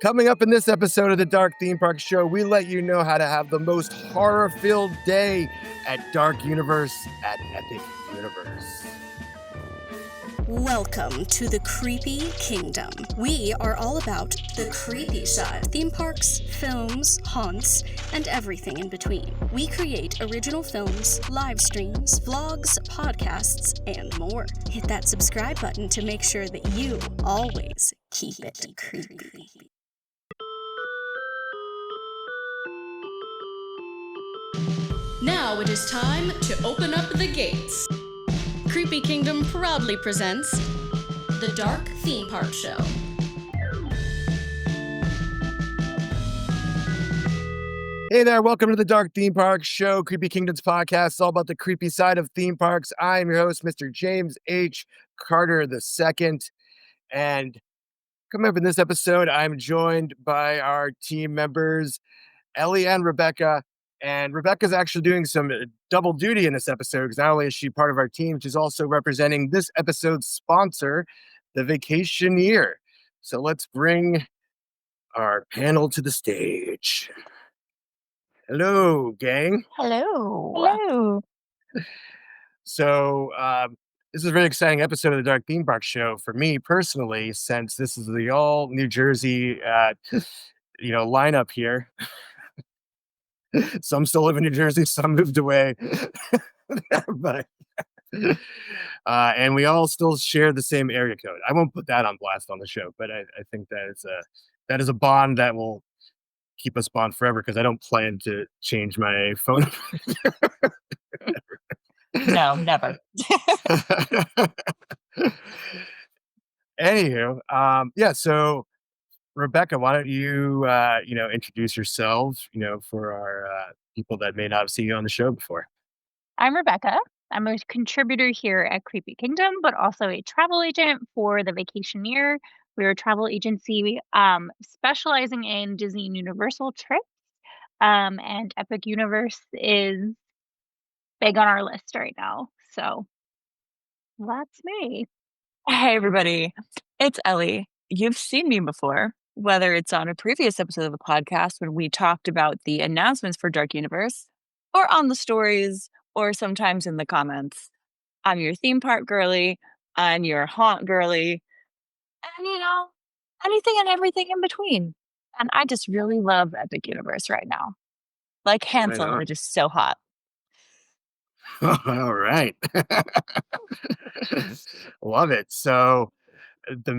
Coming up in this episode of the Dark Theme Park Show, we let you know how to have the most horror-filled day at Dark Universe at Epic Universe. Welcome to the Creepy Kingdom. We are all about the creepy side. Theme parks, films, haunts, and everything in between. We create original films, live streams, vlogs, podcasts, and more. Hit that subscribe button to make sure that you always keep it creepy. Now it is time to open up the gates. Creepy Kingdom proudly presents the Dark Theme Park Show. Hey there, welcome to the Dark Theme Park Show, Creepy Kingdom's podcast. It's all about the creepy side of theme parks. I am your host, Mr. James H. Carter II. And coming up in this episode, I'm joined by our team members, Ellie and Rebekah. And Rebekah's actually doing some double duty in this episode because not only is she part of our team, she's also representing this episode's sponsor, the Vacationeer. So let's bring our panel to the stage. Hello, gang. Hello. So this is a very exciting episode of the Dark Theme Park Show for me personally, since this is the all New Jersey, lineup here. Some still live in New Jersey, some moved away, but and we all still share the same area code. I won't put that on blast on the show, but I think that is a bond that will keep us bond forever because I don't plan to change my phone. No, never. Anywho, so Rebekah, why don't you, introduce yourself, for our people that may not have seen you on the show before. I'm Rebekah. I'm a contributor here at Creepy Kingdom, but also a travel agent for the Vacationeer. We're a travel agency specializing in Disney and Universal trips. And Epic Universe is big on our list right now. So that's me. Hey, everybody. It's Ellie. You've seen me before, whether it's on a previous episode of the podcast when we talked about the announcements for Dark Universe, or on the stories, or sometimes in the comments. I'm your theme park girly. I'm your haunt girly. And, anything and everything in between. And I just really love Epic Universe right now. Like Hansel, on. we're just so hot. All right. Love it. So the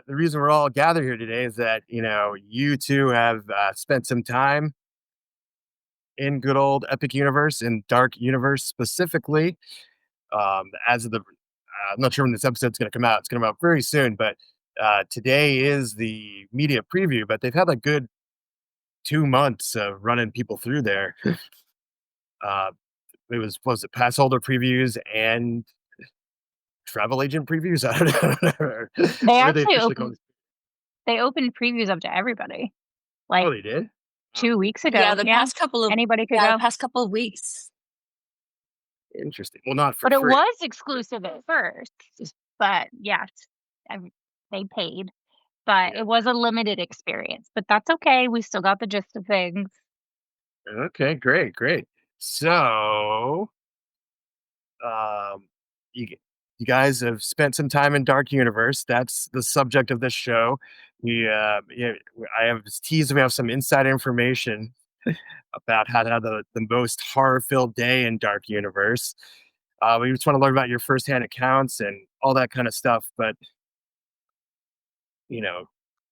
reason we're all gathered here today is that, you two have spent some time in good old Epic Universe, in Dark Universe specifically. I'm not sure when this episode's going to come out. It's going to come out very soon, but today is the media preview, but they've had a good 2 months of running people through there. It was it pass holder previews and travel agent previews? I don't know. They opened previews up to everybody. Oh, they did? 2 weeks ago. Yeah, past couple of anybody could go. the past couple of weeks. Interesting. Well, not for But free. it was exclusive at first. But yes, they paid. But it was a limited experience. But that's okay. We still got the gist of things. Okay, great. So, you guys have spent some time in Dark Universe. That's the subject of this show. I have teased. We have some inside information about how to have the most horror-filled day in Dark Universe. We just want to learn about your firsthand accounts and all that kind of stuff. But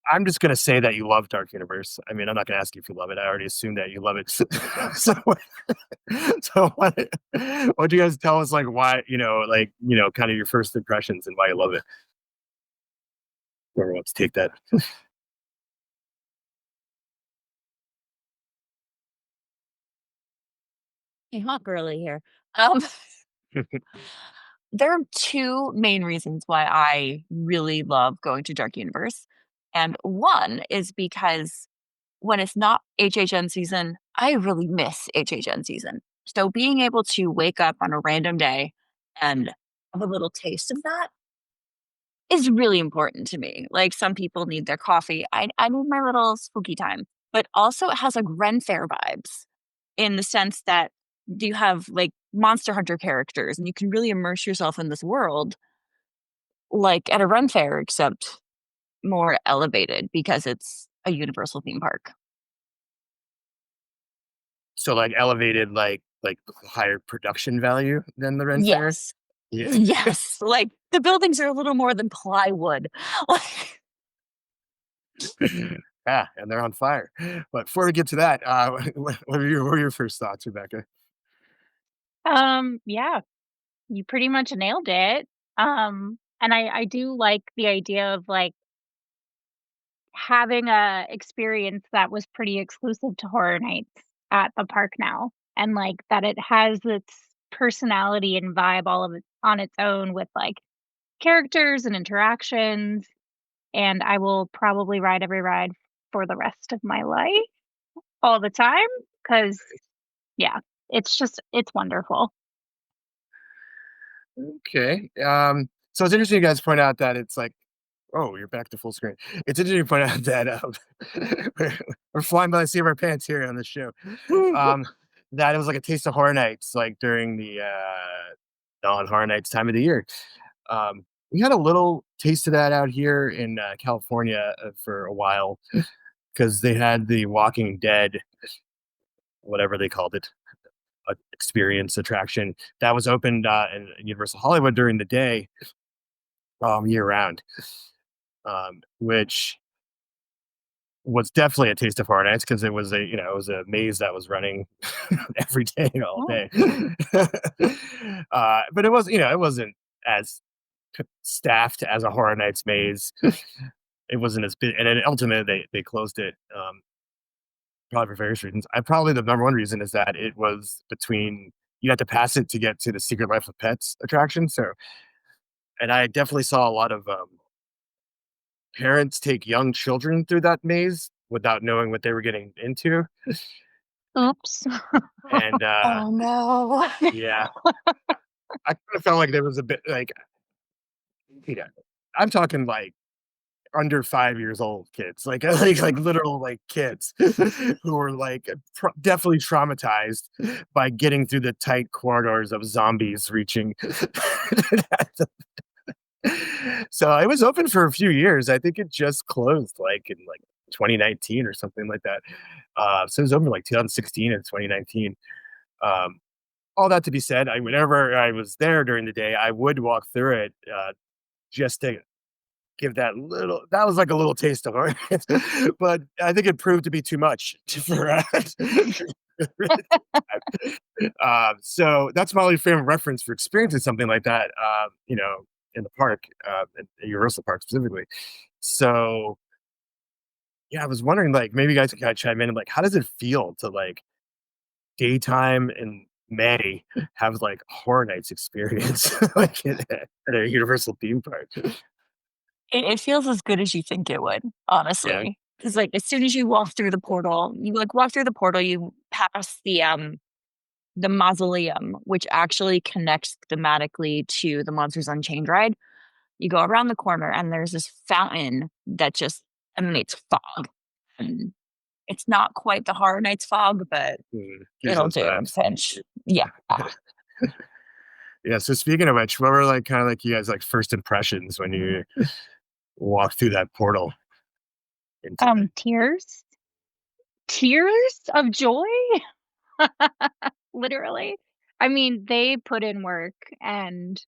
I'm just going to say that you love Dark Universe. I mean, I'm not going to ask you if you love it. I already assumed that you love it. So what do you guys tell us, why, kind of your first impressions and why you love it? Whoever wants to take that. Hey, hot girly here. There are two main reasons why I really love going to Dark Universe. And one is because when it's not HHN season, I really miss HHN season. So being able to wake up on a random day and have a little taste of that is really important to me. Like, some people need their coffee. I need my little spooky time, but also it has, like, Ren Fair vibes in the sense that you have, like, Monster Hunter characters, and you can really immerse yourself in this world, like, at a Ren Fair, except more elevated because it's a universal theme park. So, like, elevated, like, higher production value than the Ren Fair? Yes. Yeah. Yes, like, the buildings are a little more than plywood. Like, Yeah, and they're on fire. But before we get to that, what are your first thoughts, Rebecca? Yeah, you pretty much nailed it. And I do like the idea of, like, having a experience that was pretty exclusive to Horror Nights at the park now, and, like, that it has its personality and vibe all of it on its own with, like, characters and interactions, and I will probably ride every ride for the rest of my life all the time, because yeah, it's wonderful. Okay. So it's interesting you guys point out that it's like, oh, you're back to full screen. It's interesting you point out that we're, we're flying by the seat of our pants here on the show. Um, that it was like a taste of horror nights, like during the non-horror nights time of the year. We had a little taste of that out here in California for a while because they had the Walking Dead, whatever they called it, experience attraction that was opened in Universal Hollywood during the day, year round, which was definitely a taste of horror nights because it was a maze that was running every day, all Oh, day. But it wasn't as staffed as a horror nights maze. It wasn't as big, and then ultimately they closed it. Probably for various reasons. I probably the number one reason is that it was between you had to pass it to get to the Secret Life of Pets attraction. So, and I definitely saw a lot of parents take young children through that maze without knowing what they were getting into. oops. And oh no. yeah, I kind of felt like there was a bit like, you know, I'm talking like under 5 years old kids, like like literal like kids who were like definitely traumatized by getting through the tight corridors of zombies reaching. So it was open for a few years. I think it just closed like in like 2019 or something like that. So it was open like 2016 and 2019. Um, all that to be said, whenever I was there during the day, I would walk through it just to give that was like a little taste of it, but I think it proved to be too much for us. So that's my only frame of reference for experiencing something like that, in the park, in Universal Park specifically. So yeah, I was wondering, like, maybe you guys can kind of chime in and like, how does it feel to like daytime in May have like horror nights experience like at a Universal theme park? It feels as good as you think it would, Yeah. honestly. Because, like, as soon as you walk through the portal, you pass the mausoleum, which actually connects thematically to the Monsters Unchained ride. You go around the corner, and there's this fountain that just emanates fog, and it's not quite the Horror Nights fog, but Gives it'll those do in a vibes. pinch. Yeah. Yeah, so speaking of which, what were like kind of like you guys like first impressions when you walked through that portal into the Tears? Tears of joy? Literally. I mean, they put in work, and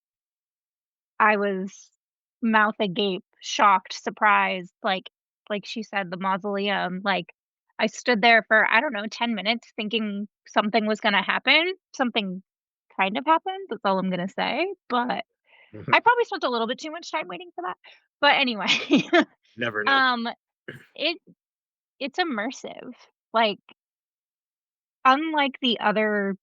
I was mouth agape, shocked, surprised, like she said, the mausoleum, like, I stood there for, I don't know, 10 minutes thinking something was gonna happen. Something kind of happened, that's all I'm gonna say, but I probably spent a little bit too much time waiting for that. But anyway, never know. um, it it's immersive. Like, unlike the other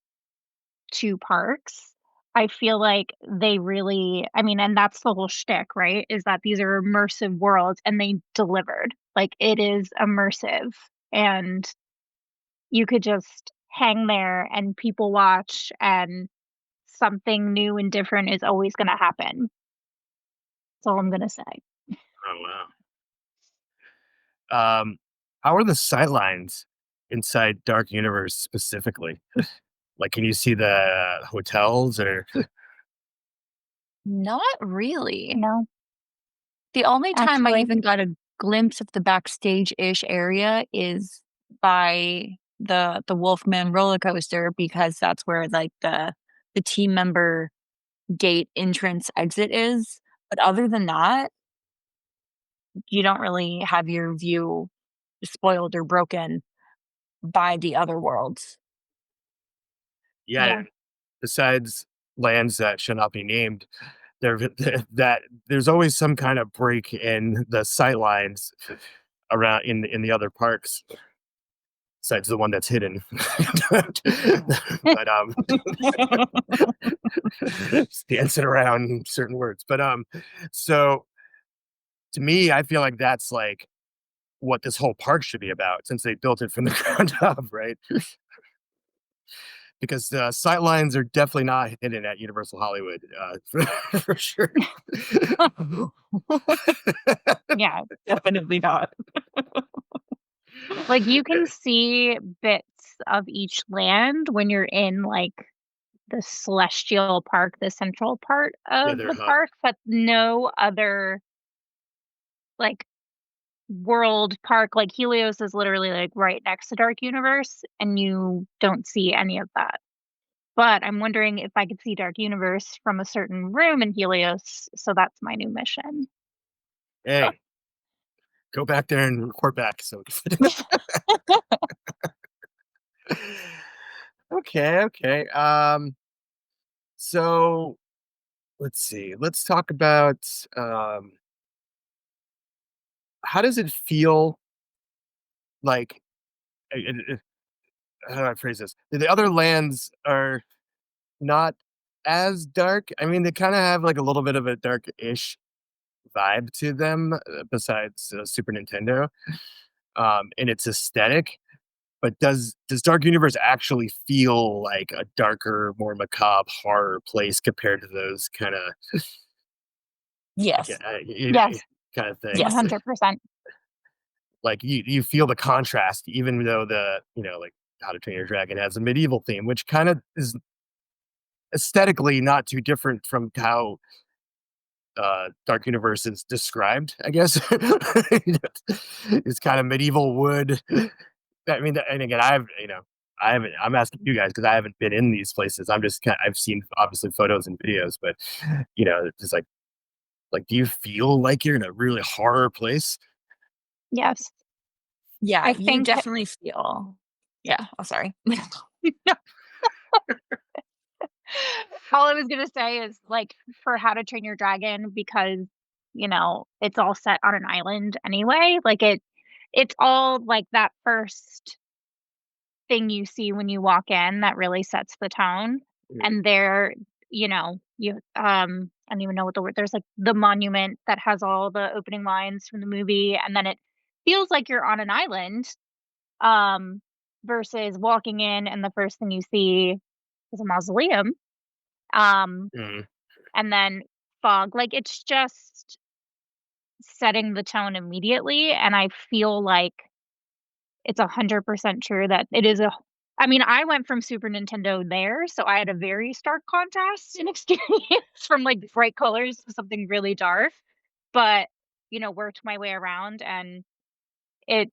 2 parks, I feel like they really, I mean, and that's the whole shtick, right? Is that these are immersive worlds, and they delivered. Like, it is immersive, and you could just hang there and people watch, and something new and different is always gonna happen. That's all I'm gonna say. Oh wow. How are the sightlines inside Dark Universe specifically? Like, can you see the hotels or? Not really. No, The only time I actually, even got a glimpse of the backstage-ish area is by the Wolfman roller coaster because that's where, like, the team member gate entrance exit is, but other than that, you don't really have your view spoiled or broken by the other worlds. Yeah, yeah. besides lands that should not be named, there that there's always some kind of break in the sight lines around in the other parks besides the one that's hidden. But dancing around certain words. But so to me, I feel like that's like what this whole park should be about since they built it from the ground up, right? Because the sight lines are definitely not hidden at Universal Hollywood, for sure. Yeah, Definitely not. like, you can see bits of each land when you're in, like, the celestial park, the central part Yeah, of they're the hot. park, but no other, like, world park. Like, Helios is literally, like, right next to Dark Universe, and you don't see any of that. But I'm wondering if I could see Dark Universe from a certain room in Helios, so that's my new mission. Hey, go back there and report back. So okay, okay. So let's see. Let's talk about um, how does it feel like? How do I phrase this? The other lands are not as dark. I mean, they kind of have like a little bit of a dark-ish vibe to them, besides Super Nintendo, in its aesthetic. But does Dark Universe actually feel like a darker, more macabre horror place compared to those kind of like Yes. Yes, kind of things? Yes. 100%. Like you feel the contrast, even though the like How to Train Your Dragon has a medieval theme, which kind of is aesthetically not too different from how Dark Universe is described, I guess. It's kind of medieval wood. I mean, and again, I haven't. I'm asking you guys because I haven't been in these places. I've seen obviously photos and videos, but it's like, do you feel like you're in a really horror place? Yes. Yeah, I you think definitely feel yeah, oh, sorry. all I was gonna say is, like, for How to Train Your Dragon, because, it's all set on an island anyway, like, it's all, like, that first thing you see when you walk in that really sets the tone, Mm, and there, I don't even know what the word there's, like, the monument that has all the opening lines from the movie, and then it feels like you're on an island, um, versus walking in and the first thing you see is a mausoleum, um, mm, and then fog. Like, it's just setting the tone immediately, and I feel like it's 100% true that it is a I mean, I went from Super Nintendo there, so I had a very stark contrast in experience from, like, bright colors to something really dark, but, worked my way around, and it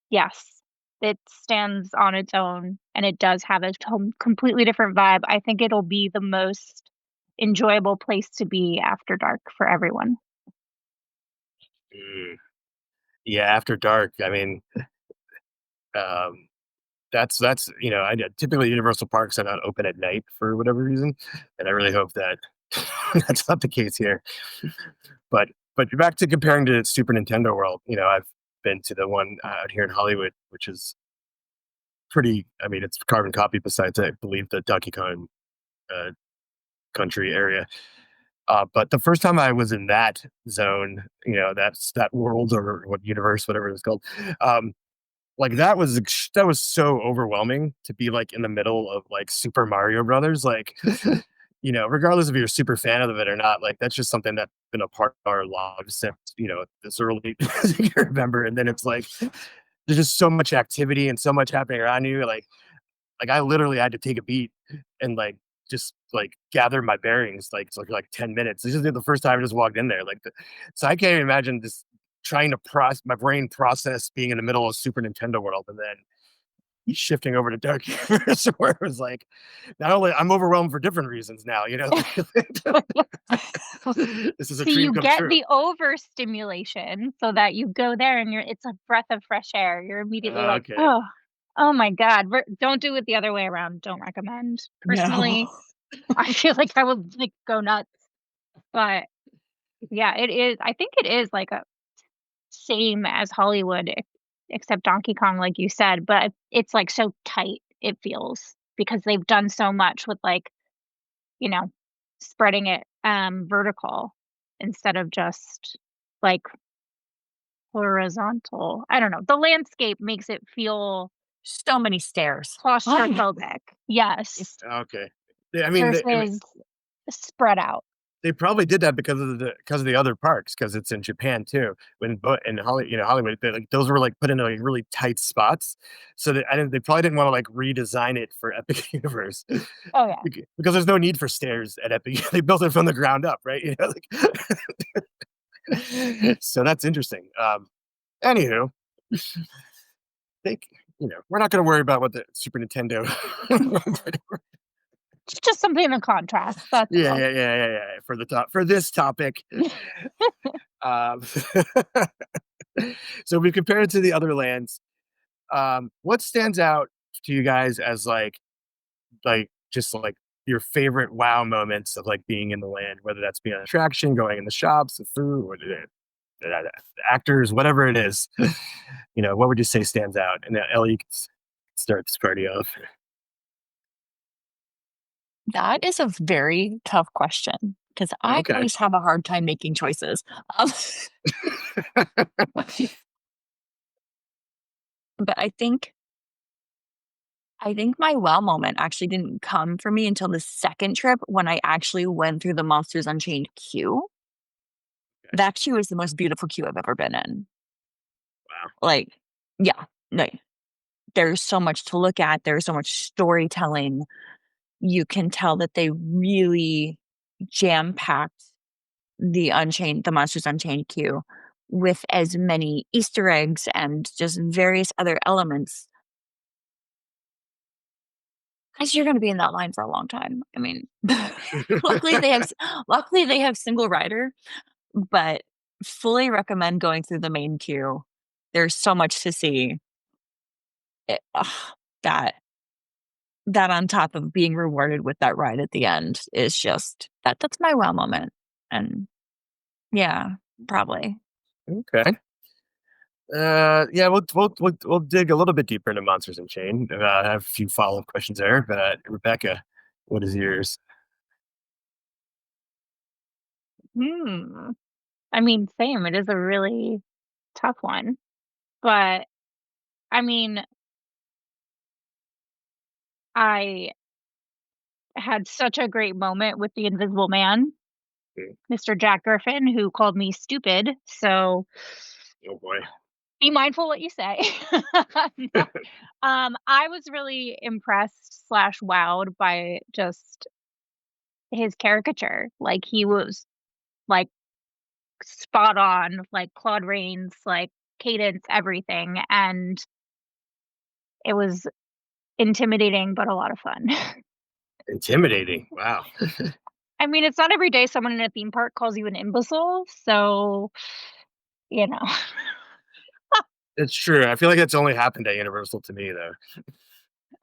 yes, it stands on its own, and it does have a completely different vibe. I think it'll be the most enjoyable place to be after dark for everyone. mm. Yeah, after dark. I mean, um, that's typically Universal parks are not open at night for whatever reason, and I really hope that that's not the case here. But back to comparing to Super Nintendo World. I've been to the one out here in Hollywood, which is pretty. I mean, it's carbon copy. Besides, I believe the Donkey Kong uh, country area. But the first time I was in that zone, that's that world or what universe, whatever it's called. Um, like that was so overwhelming to be like in the middle of like Super Mario Brothers. Like, regardless if you're a super fan of it or not, like that's just something that's been a part of our lives since, this early as you can remember. And then it's like there's just so much activity and so much happening around you. Like I literally had to take a beat and like just like gather my bearings like for like 10 minutes. This is the first time I just walked in there. So I can't even imagine this trying to process my brain process being in the middle of Super Nintendo world and then shifting over to Dark Universe where it was like not only I'm overwhelmed for different reasons now, this is a So dream you come get true. the overstimulation so that you go there and it's a breath of fresh air. You're immediately like, Okay. "Oh, oh my god." Don't do it the other way around. Don't recommend. No. Personally, I feel like I would, like, go nuts. But, yeah, it is I think it is, like, a same as Hollywood, except Donkey Kong, like you said, but it's, like, so tight, it feels, because they've done so much with, like, you know, spreading it, vertical instead of just, like, horizontal. I don't know. The landscape makes it feel So many stairs. claustrophobic. Yes, Okay. I mean, versus spread out. they probably did that because of the other parks, because it's in Japan too. In Hollywood, like those were like put into like really tight spots, so that they probably didn't want to like redesign it for Epic Universe Oh, yeah. because there's no need for stairs at Epic. They built it from the ground up, right? So that's interesting. Anywho, think we're not going to worry about what the Super Nintendo. It's just something to contrast, that's Yeah, all. yeah, yeah, yeah, yeah. For this topic, um, so we compare it to the other lands. What stands out to you guys as just like your favorite wow moments of like being in the land, whether that's being an attraction, going in the shops, the food, or the actors, whatever it is. What would you say stands out? And Ellie, you can start this party off. That is a very tough question because I Okay. always have a hard time making choices. Um, but I think my wow moment actually didn't come for me until the second trip when I actually went through the Monsters Unchained queue. That queue is the most beautiful queue I've ever been in. Wow. Like, yeah, like there's so much to look at. There's so much storytelling. You can tell that they really jam packed the Monsters Unchained queue with as many Easter eggs and just various other elements as you're gonna be in that line for a long time. I mean, luckily they have s luckily they have single rider, but fully recommend going through the main queue. There's so much to see. That that on top of being rewarded with that ride at the end is just that's my wow moment, and yeah, probably. Okay. Yeah, we'll dig a little bit deeper into Monsters and Chain. I have a few follow up questions there, but Rebecca, what is yours? Hmm. I mean, same, it is a really tough one, but, I mean, I had such a great moment with the Invisible Man, Mm. Mr. Jack Griffin, who called me stupid, so Oh boy. be mindful what you say. No, I was really impressed slash wowed by just his caricature, like, he was, like, spot on, like, Claude Rains, like, cadence, everything, and it was intimidating, but a lot of fun. Intimidating. Wow. I mean, it's not every day someone in a theme park calls you an imbecile, so, you know. It's true. I feel like it's only happened at Universal to me though.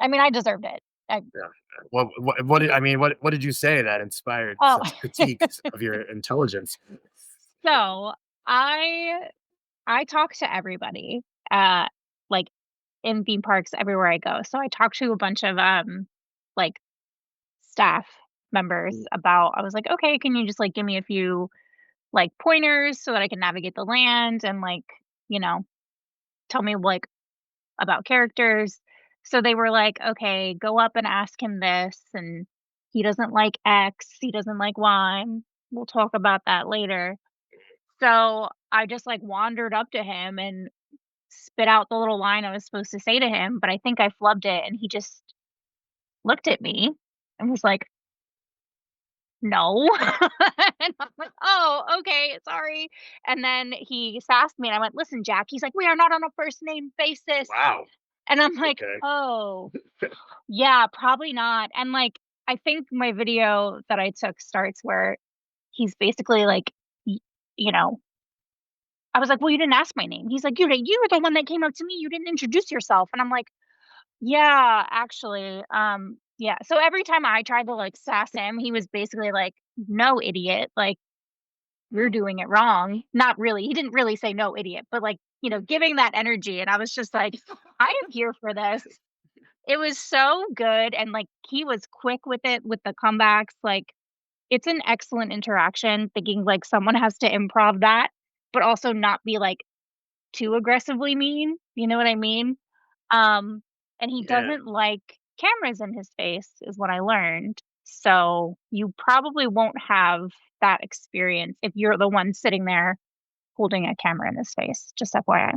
I mean, I deserved it. I Yeah. What did you say that inspired oh, such critiques of your intelligence? so I I talk to everybody, uh, like, in theme parks everywhere I go. So I talked to a bunch of, like, staff members Mm. about I was like, "Okay, can you just, like, give me a few, like, pointers so that I can navigate the land and, like, you know, tell me, like, about characters?" So they were like, "Okay, go up and ask him this," and He doesn't like X, he doesn't like Y. We'll talk about that later. So, I just, like, wandered up to him and spit out the little line I was supposed to say to him, but I think I flubbed it, and he just looked at me and was like, "No." And I'm like, "Oh, okay, sorry." And then he sassed me, and I went, "Listen, Jack." He's like, "We are not on a first name basis." Wow. And I'm like, Okay. "Oh, yeah, probably not." And, like, I think my video that I took starts where he's basically like, y you know, I was like, "Well, you didn't ask my name." He's like, You were the one that came up to me, you didn't introduce yourself." And I'm like, "Yeah, actually, yeah." So every time I tried to, like, sass him, he was basically like, "No, idiot, like, you're doing it wrong." Not really, he didn't really say, "No, idiot," but, like, giving that energy, and I was just like, "I am here for this." It was so good, and, like, he was quick with it, with the comebacks, like, it's an excellent interaction, thinking, like, someone has to improv that, but also not be, like, too aggressively mean, you know what I mean? Um, and he Yeah. doesn't like cameras in his face is what I learned. So, you probably won't have that experience if you're the one sitting there holding a camera in his face, just FYI.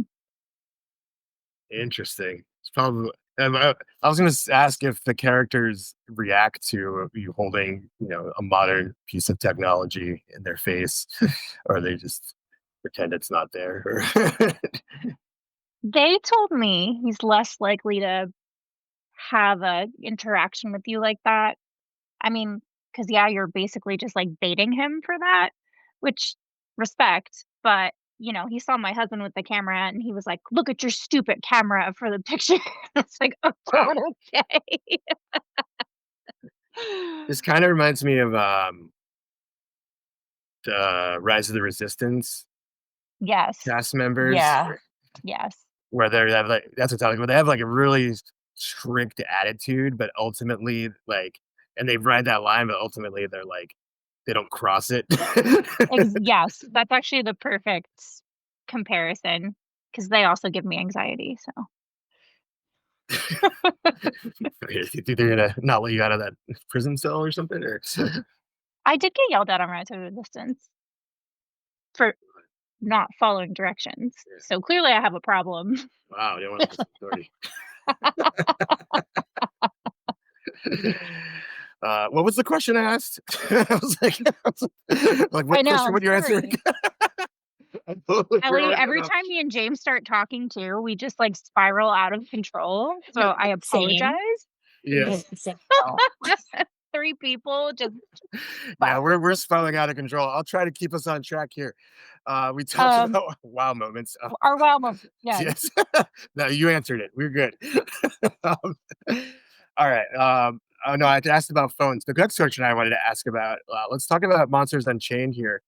Interesting. It's probably. I was going to ask if the characters react to you holding, a modern piece of technology in their face, or they just pretend it's not there. They told me he's less likely to have a interaction with you like that. I mean, because yeah, you're basically just, like, baiting him for that, which respect, but, he saw my husband with the camera and he was like, "Look at your stupid camera for the picture." It's like, "Oh god, Wow. okay." This kind of reminds me of the Rise of the Resistance Yes, cast members, Yeah. yes. where they have like that's what I'm talking about. They have like a really strict attitude, but ultimately, like, and they ride that line, but ultimately they're like they don't cross it. Yes, that's actually the perfect comparison because they also give me anxiety, so. You think they're gonna not let you out of that prison cell or something? Or I did get yelled at on Rise of the Resistance for not following directions, yeah. so clearly I have a problem. Wow, you don't want to push authority. What was the question I asked? Like, I what know, question I'm would you answer? sorry. I totally Ellie, forgot every now. time me and James start talking too, we just, like, spiral out of control, so I Same. apologize. Yes. Same. 3 people just Yeah, spiral. we're spiraling out of control. I'll try to keep us on track here. We talked Um, about wow moments. our wow moment, yes. Yes. No, you answered it. We're good. Um, all right. Oh no, I had asked about phones. The next question I wanted to ask about. Let's talk about Monsters Unchained here.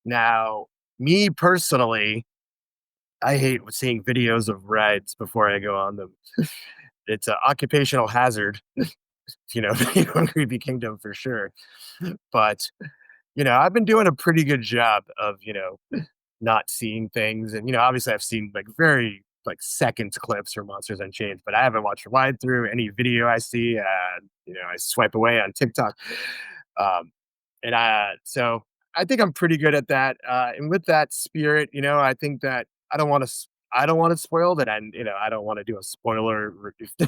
Now, me personally, I hate seeing videos of rides before I go on them. It's an occupational hazard, in Creepy Kingdom for sure. But I've been doing a pretty good job of, not seeing things. And, obviously I've seen like very like seconds clips from Monsters Unchained, but I haven't watched a wide through any video I see. I swipe away on TikTok. Um, so I think I'm pretty good at that. And with that spirit, I think that I don't want to spoil that. And, I don't want to do a spoiler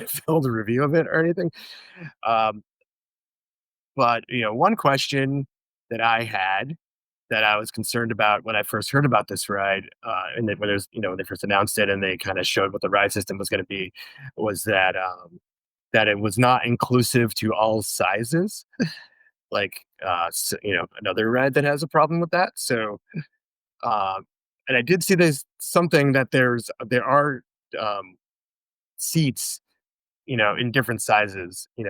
filled review of it or anything. Um, but, one question that I had that I was concerned about when I first heard about this ride, and then when it was, when they first announced it and they kind of showed what the ride system was going to be, was that it was not inclusive to all sizes, like another ride that has a problem with that. So, um, and I did see this something that there are seats, in different sizes. Can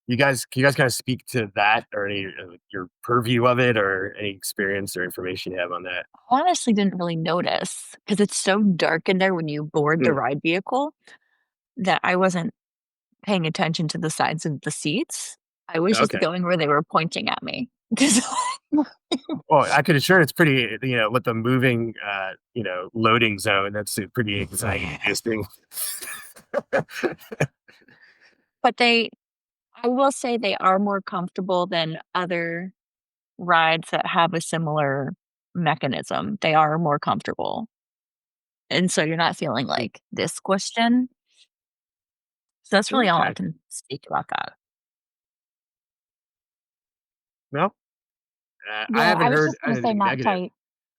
you guys kind of speak to that or any your purview of it or any experience or information you have on that? Honestly didn't really notice because it's so dark in there when you board the Mm, ride vehicle that I wasn't paying attention to the sides of the seats. I was just okay. going where they were pointing at me. 'Cause Well, I could assure it's pretty, with the moving, loading zone. That's pretty exciting. Interesting. but I will say they are more comfortable than other rides that have a similar mechanism. They are more comfortable, and so you're not feeling, like, this question. So that's really all I Okay. can speak about that. No, I Yeah, haven't I was heard just gonna say anything not negative. tight.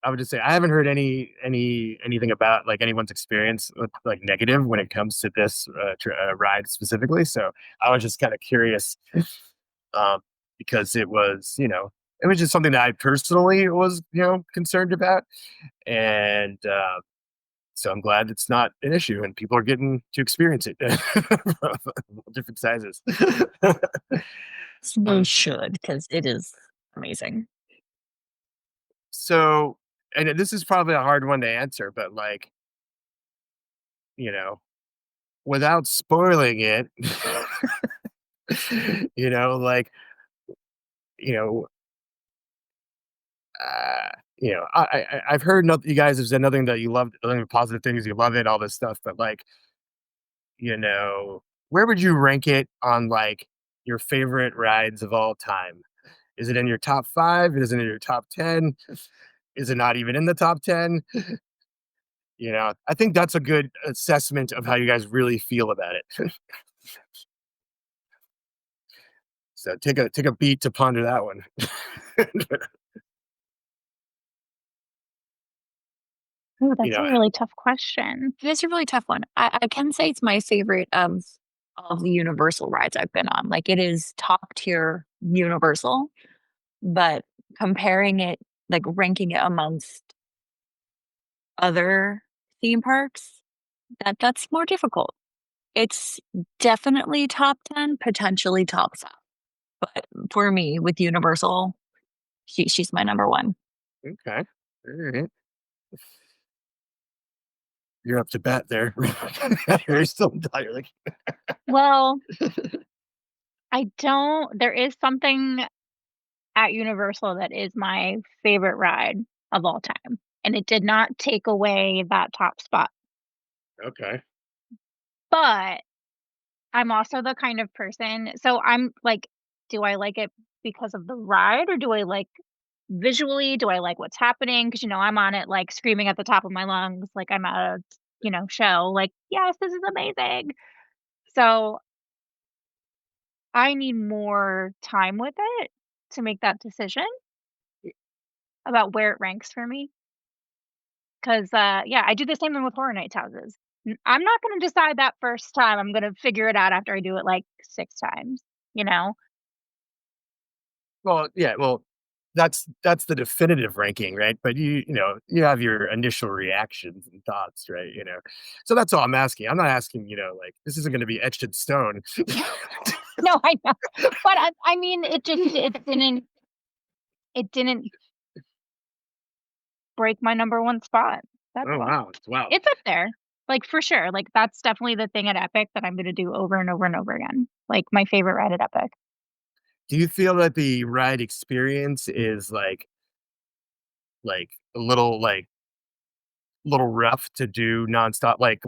I would just say I haven't heard anything about like anyone's experience with like negative when it comes to this ride specifically. So I was just kind of curious, um, because it was it was just something that I personally was concerned about, and so I'm glad it's not an issue and people are getting to experience it, different sizes. So they should, because it is amazing. So, and this is probably a hard one to answer, but like you know, without spoiling it, like, you know, uh, I've heard you guys have said nothing that you loved, nothing but positive things. You love it, all this stuff, but like, you know, where would you rank it on like your favorite rides of all time? Is it in your top 5? Is it in your top 10? Is it not even in the top 10? I think that's a good assessment of how you guys really feel about it. So take a beat to ponder that one. Ooh, you that's a know, really tough question. It is a really tough one. I can say it's my favorite of all the Universal rides I've been on. Like, it is top tier Universal, but comparing it, like, ranking it amongst other theme parks, that's more difficult. It's definitely top 10, potentially top 5, but for me, with Universal, she's my number 1. okay. All right. You're up to bat there. You're still entirely. Well, I don't there is something at Universal that is my favorite ride of all time, and it did not take away that top spot. Okay. But I'm also the kind of person so I'm like, do I like it because of the ride or do I like visually? Do I like what's happening? Because I'm on it, like, screaming at the top of my lungs like I'm at a, show, like, "Yes, this is amazing." So, I need more time with it to make that decision about where it ranks for me. 'Cause, yeah, I do the same thing with Horror Nights houses. I'm not gonna decide that first time, I'm gonna figure it out after I do it, like, 6 times, you know? Well, yeah. Well, that's the definitive ranking, right? But you have your initial reactions and thoughts, right? So that's all I'm asking. I'm not asking. Like this isn't going to be etched in stone. No, I know. But I mean, it didn't break my number 1 spot. That's Oh all. wow! Wow. It's up there, like, for sure, like, that's definitely the thing at Epic that I'm gonna do over and over and over again, like, my favorite ride at Epic. Do you feel that the ride experience is like a little rough to do nonstop? Like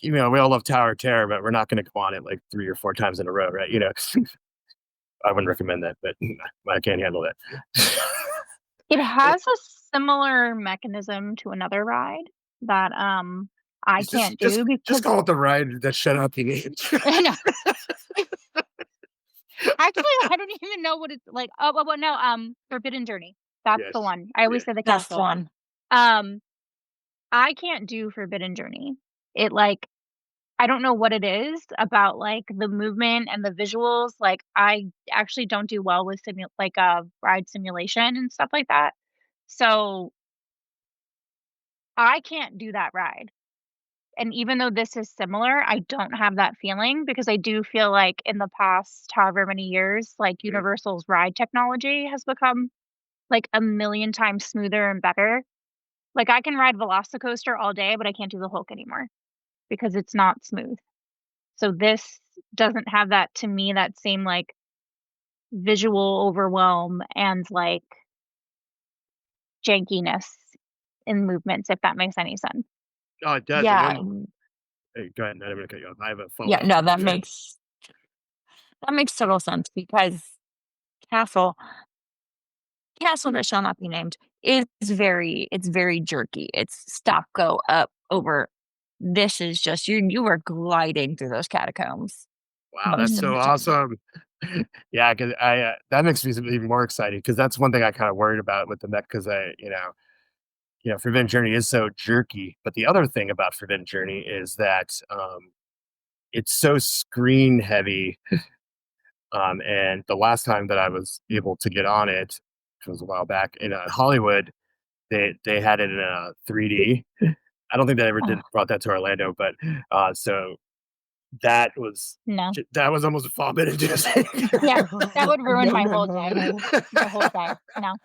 we all love Tower of Terror, but we're not going to go on it like 3 or 4 times in a row, right? I wouldn't recommend that, but I can't handle that. It Eh, has a similar mechanism to another ride that, I It's can't just do just because call it the ride that shut up the age. I know. Actually, I don't even know what it's like. Oh, well, no, Forbidden Journey. That's the Yes. one. I Yeah. always say the That's the castle. one. Um, I can't do Forbidden Journey. It, like I don't know what it is about, like, the movement and the visuals, like, I actually don't do well with ride simulation and stuff like that. So, I can't do that ride. And even though this is similar, I don't have that feeling because I do feel like in the past however many years, like, Yeah. Universal's ride technology has become, like, a million times smoother and better. Like, I can ride Velocicoaster all day, but I can't do the Hulk anymore because it's not smooth. So this doesn't have that to me, that same, like, visual overwhelm and, like, jankiness in movements, if that makes any sense. Oh, it does. And Yeah, then hey, go ahead. I'm gonna cut you off. I have a follow yeah, up. no, Go ahead. That makes total sense because Castle Castle that shall not be named is very jerky. It's stop, go, up, over. This is just you are gliding through those catacombs Wow, that's most of Mhm. so the time. awesome. Yeah, 'cause that makes me even more excited because that's one thing I kinda worried about with the mech 'cause Forbidden Journey is so jerky, but the other thing about Forbidden Journey is that, it's so screen heavy, and the last time that I was able to get on it, which was a while back in, Hollywood, they had it in, 3D. I don't think they ever Oh, brought that to Orlando, but, so that was no. that was almost vomit inducing. Yeah, that would ruin No, my no, whole day. no. The whole day. No,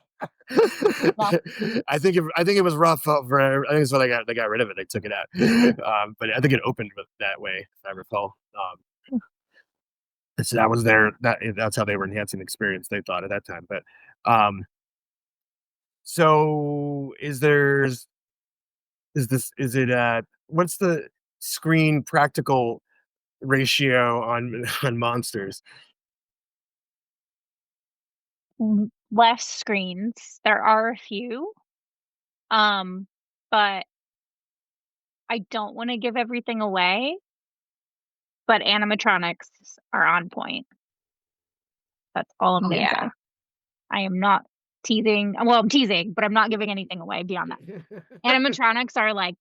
no. I think it was rough I think it's why they got rid of it. They took it out. But I think it opened that way, if I recall. So that was that's how they were enhancing the experience, they thought at that time. But so is it what's the screen practical ratio on on monsters? Less screens. There are a few, um, but I don't wanna give everything away, but animatronics are on point. That's all I'm Oh gonna yeah. say. I am not teasing well, I'm teasing, but I'm not giving anything away beyond that. Animatronics are, like,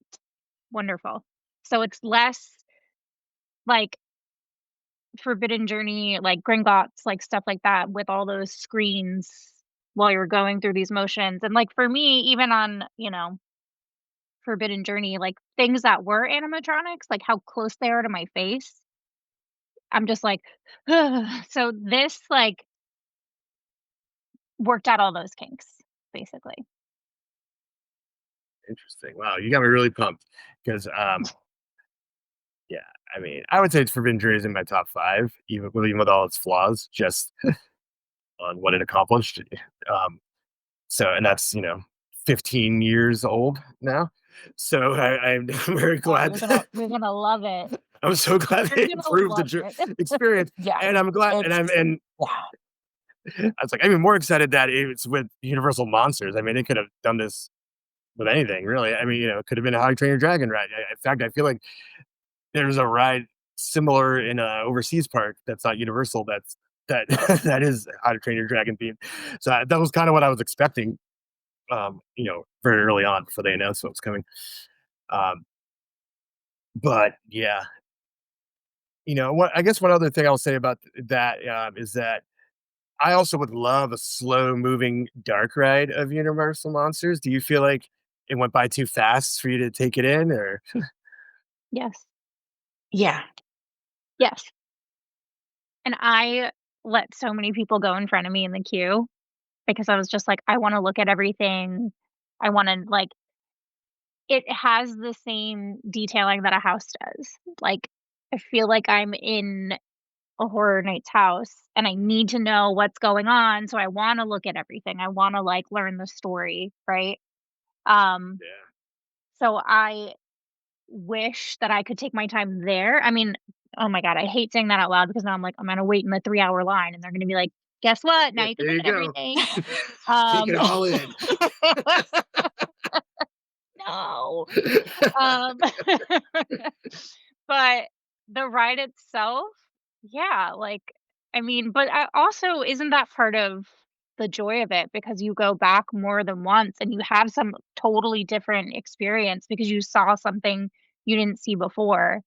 wonderful. So it's less like Forbidden Journey, like Gringotts, like stuff like that with all those screens while you're going through these motions, and, like, for me, even on, Forbidden Journey, like, things that were animatronics, like how close they are to my face, I'm just like, so this, like, worked out all those kinks, basically. Interesting. Wow, you got me really pumped because yeah, I mean, I would say it's Forbidden Journey is in my top 5, even with all its flaws, just on what it accomplished. Um, and that's 15 years old now. So I'm very Oh, glad. you're gonna love it. I'm so glad You're they gonna improved the love it. experience, Yeah. and I'm glad, It's and yeah. I was like, I'm even more excited that it's with Universal Monsters. I mean, they could have done this with anything, really. I mean, it could have been a How to Train Your Dragon ride. In fact, I feel like there's a ride similar in a overseas park that's not Universal. That that is How to Train Your Dragon themed. So that was kind of what I was expecting. Very early on before they announced what was coming. Um, but yeah, what I guess one other thing I'll say about that is that I also would love a slow moving dark ride of Universal Monsters. Do you feel like it went by too fast for you to take it in, or Yes. Yeah. Yes. And I let so many people go in front of me in the queue because I was just like, "I wanna look at everything. I wanna, like" it has the same detailing that a house does. Like, I feel like I'm in a horror night's house, and I need to know what's going on, so I wanna look at everything. I wanna, like, learn the story, right? Um, yeah? so I wish that I could take my time there. I mean, oh my god, I hate saying that out loud because now I'm like, I'm gonna wait in the 3-hour line, and they're gonna be like, "Guess what? Now you can There look you at go. everything." Take Um, it all in. no. Um, but the ride itself, yeah, like, I mean, but I also isn't that part of the joy of it because you go back more than once and you have some totally different experience because you saw something you didn't see before,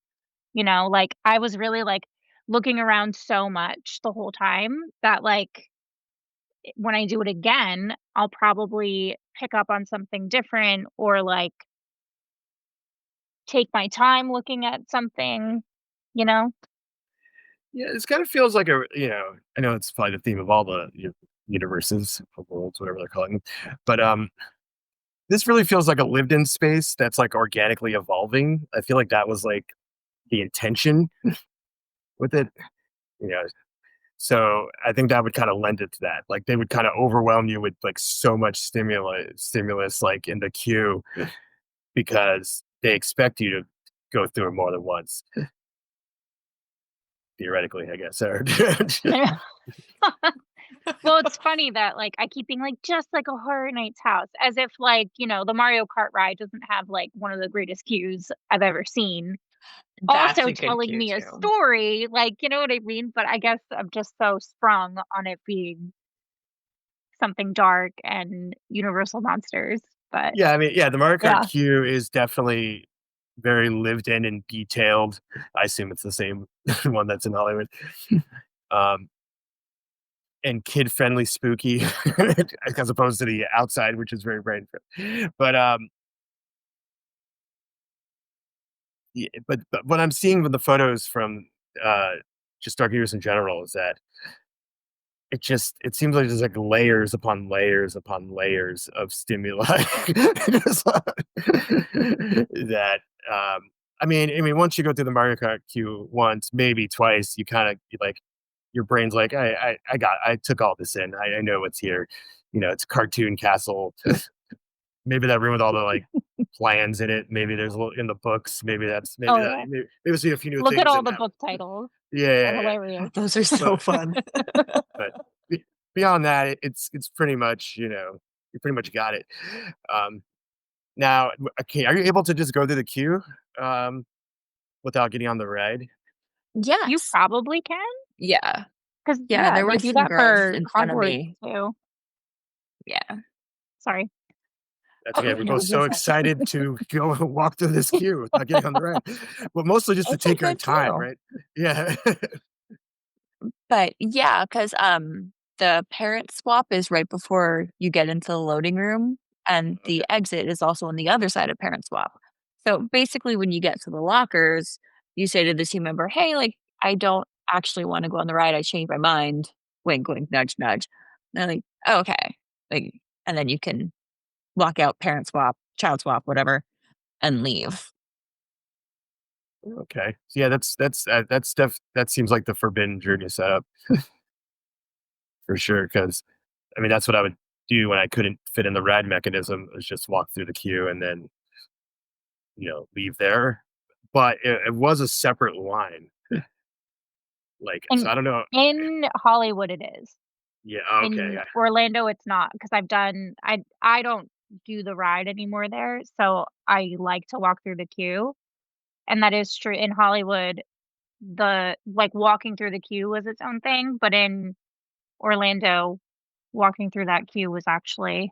like, I was really, like, looking around so much the whole time that, like, when I do it again, I'll probably pick up on something different or, like, take my time looking at something, you know? Yeah, this kind of feels like I know it's probably the theme of all the universes, or worlds, whatever they're calling them, but this really feels like a lived-in space that's like organically evolving. I feel like that was like the intention with it, you know. So I think that would kind of lend it to that. Like they would kind of overwhelm you with like so much stimulus like in the queue because they expect you to go through it more than once. theoretically, I guess. Or Well, it's funny that, like, I keep being like, "Just like a Horror Nights house," as if, like, the Mario Kart ride doesn't have, like, one of the greatest queues I've ever seen. That's Also a good telling cue me a too. story, like, you know what I mean? But I guess I'm just so sprung on it being something dark and Universal Monsters, but yeah, I mean, yeah, the Mario Kart yeah. queue is definitely very lived in and detailed. I assume it's the same one that's in Hollywood. Um, and kid friendly spooky as opposed to the outside, which is very bright. But yeah, but what I'm seeing with the photos from just Dark Universe in general is that it seems like there's like layers upon layers upon layers of stimuli. That I mean, once you go through the Mario Kart queue once, maybe twice, you kind of like your brain's like, I took all this in. I know what's here. It's a cartoon castle. Maybe that room with all the like plans in it. Maybe there's a little in the books. Maybe that's maybe Oh, that yeah. maybe see a few new Look at things all in the that. book titles. Yeah, They're yeah, yeah. hilarious. Those are so But fun. but beyond that, it's pretty much you pretty much got it. Um, Now, okay, are you able to just go through the queue um, without getting on the ride? You Yes. probably can, Yeah. 'cause, Yeah, yeah, there they were do some that girls for in front of Hogwarts me. too. Yeah. Sorry. That's okay. Oh, We're no, both you're so fine. excited to go and walk through this queue without getting on the ride, but mostly just to It's a take our good time, cue. right? Yeah. But yeah, because the parent swap is right before you get into the loading room, and Okay. the exit is also on the other side of parent swap. So, basically, when you get to the lockers, you say to the team member, "Hey, like, I don't actually wanna go on the ride, I changed my mind." Wink, wink, nudge, nudge. And they're like, "Oh, okay." Like, and then you can walk out, parent swap, child swap, whatever, and leave. Okay. So yeah, that's stuff that seems like the forbidden journey setup for sure. Because I mean, that's what I would do when I couldn't fit in the ride mechanism. Was just walk through the queue and then leave there. But it was a separate line. Like, so And I don't know. in Hollywood it is. Yeah. Okay. In Orlando, it's not, because I don't do the ride anymore there, so I like to walk through the queue, and that is true. In Hollywood, walking through the queue was its own thing, but in Orlando, walking through that queue was actually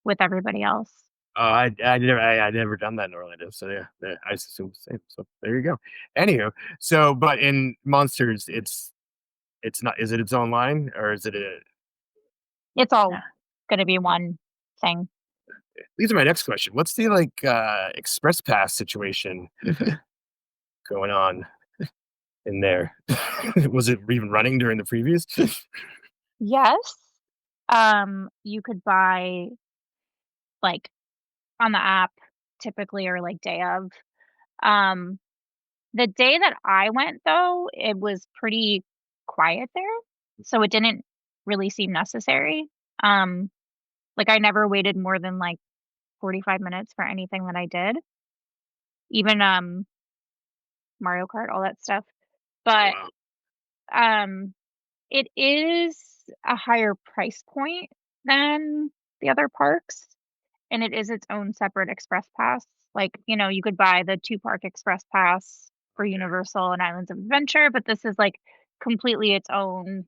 with everybody else. Oh, I never done that in Orlando, so yeah, I just assumed the same. So there you go. Anywho, so but in Monsters, it's not. Is it its own line or is it a? It's all Yeah. gonna be one thing. These are my next question. What's the like express pass situation going on in there? Was it even running during the previews? Yes, you could buy, like, on the app typically, or, like, day of. Um, the day that I went, though, it was pretty quiet there, so it didn't really seem necessary. Um, like, I never waited more than, like, 45 minutes for anything that I did, even, Mario Kart, all that stuff. Oh But, wow. um, it is a higher price point than the other parks, and it is its own separate express pass. Like, you could buy the 2 park express pass for Okay. Universal and Islands of Adventure, but this is, like, completely its own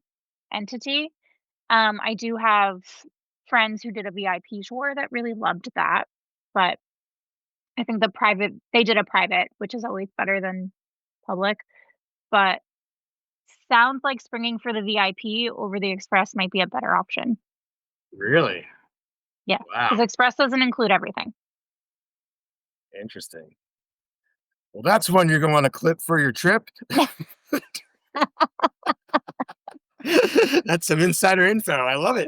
entity. I do have friends who did a VIP tour that really loved that, but I think they did a private, which is always better than public, but sounds like springing for the VIP over the express might be a better option. Really? Yeah, because Wow. express doesn't include everything. Interesting. Well, that's one you're going to want to clip for your trip. That's some insider info. I love it.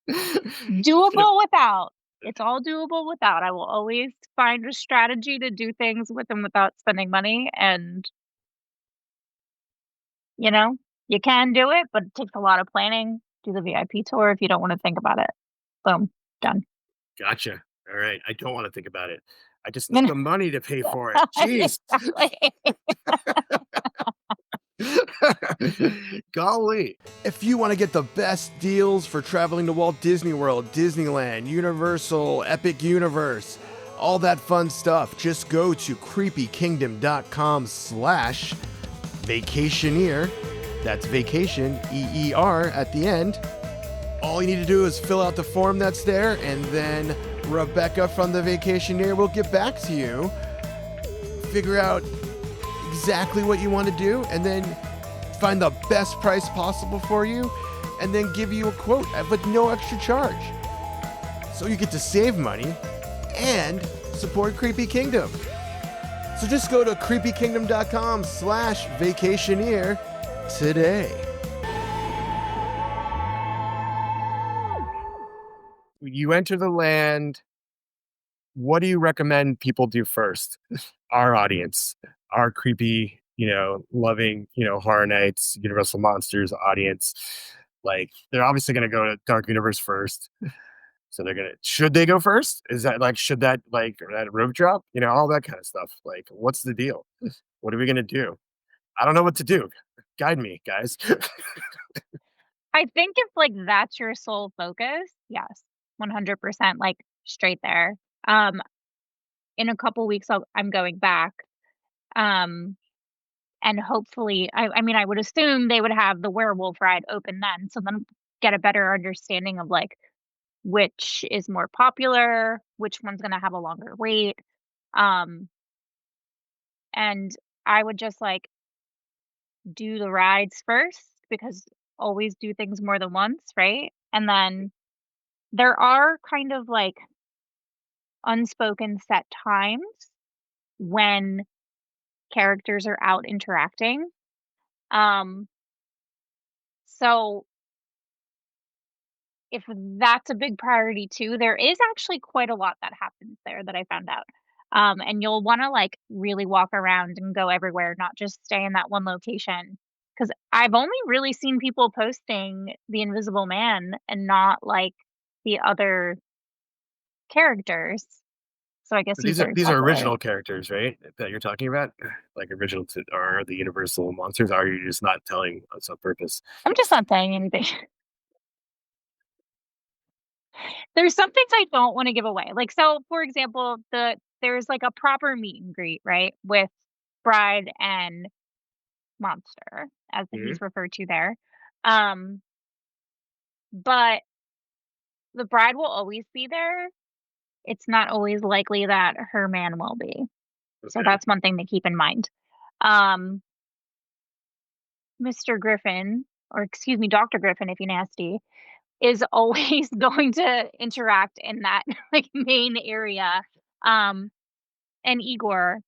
Doable without. It's all doable without. I will always find a strategy to do things with and without spending money, and, you know, you can do it, but it takes a lot of planning. Do the VIP tour if you don't wanna think about it. Boom, done. Gotcha. All right. I don't want to think about it. I just No, need no. the money to pay for it. Jeez. Exactly. Golly. If you want to get the best deals for traveling to Walt Disney World, Disneyland, Universal, Epic Universe, all that fun stuff, just go to creepykingdom.com/vacationeer. That's vacation, EER at the end. All you need to do is fill out the form that's there, and then Rebekah from the Vacationeer will get back to you, figure out exactly what you want to do, and then find the best price possible for you, and then give you a quote with no extra charge. So you get to save money and support Creepy Kingdom. So just go to creepykingdom.com/vacationeer today. You enter the land. What do you recommend people do first? Our audience, our creepy, loving, horror nights, Universal Monsters audience. Like, they're obviously going to go to Dark Universe first. So should they go first? Is that should that that rope drop? All that kind of stuff. Like, what's the deal? What are we going to do? I don't know what to do. Guide me, guys. I think if, that's your sole focus, yes, 100%, straight there. In a couple weeks, I'm going back, um, and hopefully I mean, I would assume they would have the werewolf ride open then, so then get a better understanding of, which is more popular, which one's gonna have a longer wait, um, and I would just, do the rides first because always do things more than once, right? And then there are kind of, unspoken set times when characters are out interacting. Um, so if that's a big priority too, there is actually quite a lot that happens there that I found out. And you'll want to really walk around and go everywhere, not just stay in that one location. Because I've only really seen people posting the Invisible Man and not the other characters. So I guess But he's very these are popular. original characters, right? That you're talking about, like original to or the Universal monsters. Are you just not telling us on purpose? I'm just not saying anything. There's some things I don't wanna give away. So, for example, there's, a proper meet and greet, right, with bride and monster, as Mhm. he's referred to there. Um, but the bride will always be there. It's not always likely that her man will be. So Okay. that's one thing to keep in mind. Um, Mr. Griffin, or excuse me, Doctor Griffin, if you're nasty, is always going to interact in that, main area. Um, and Igor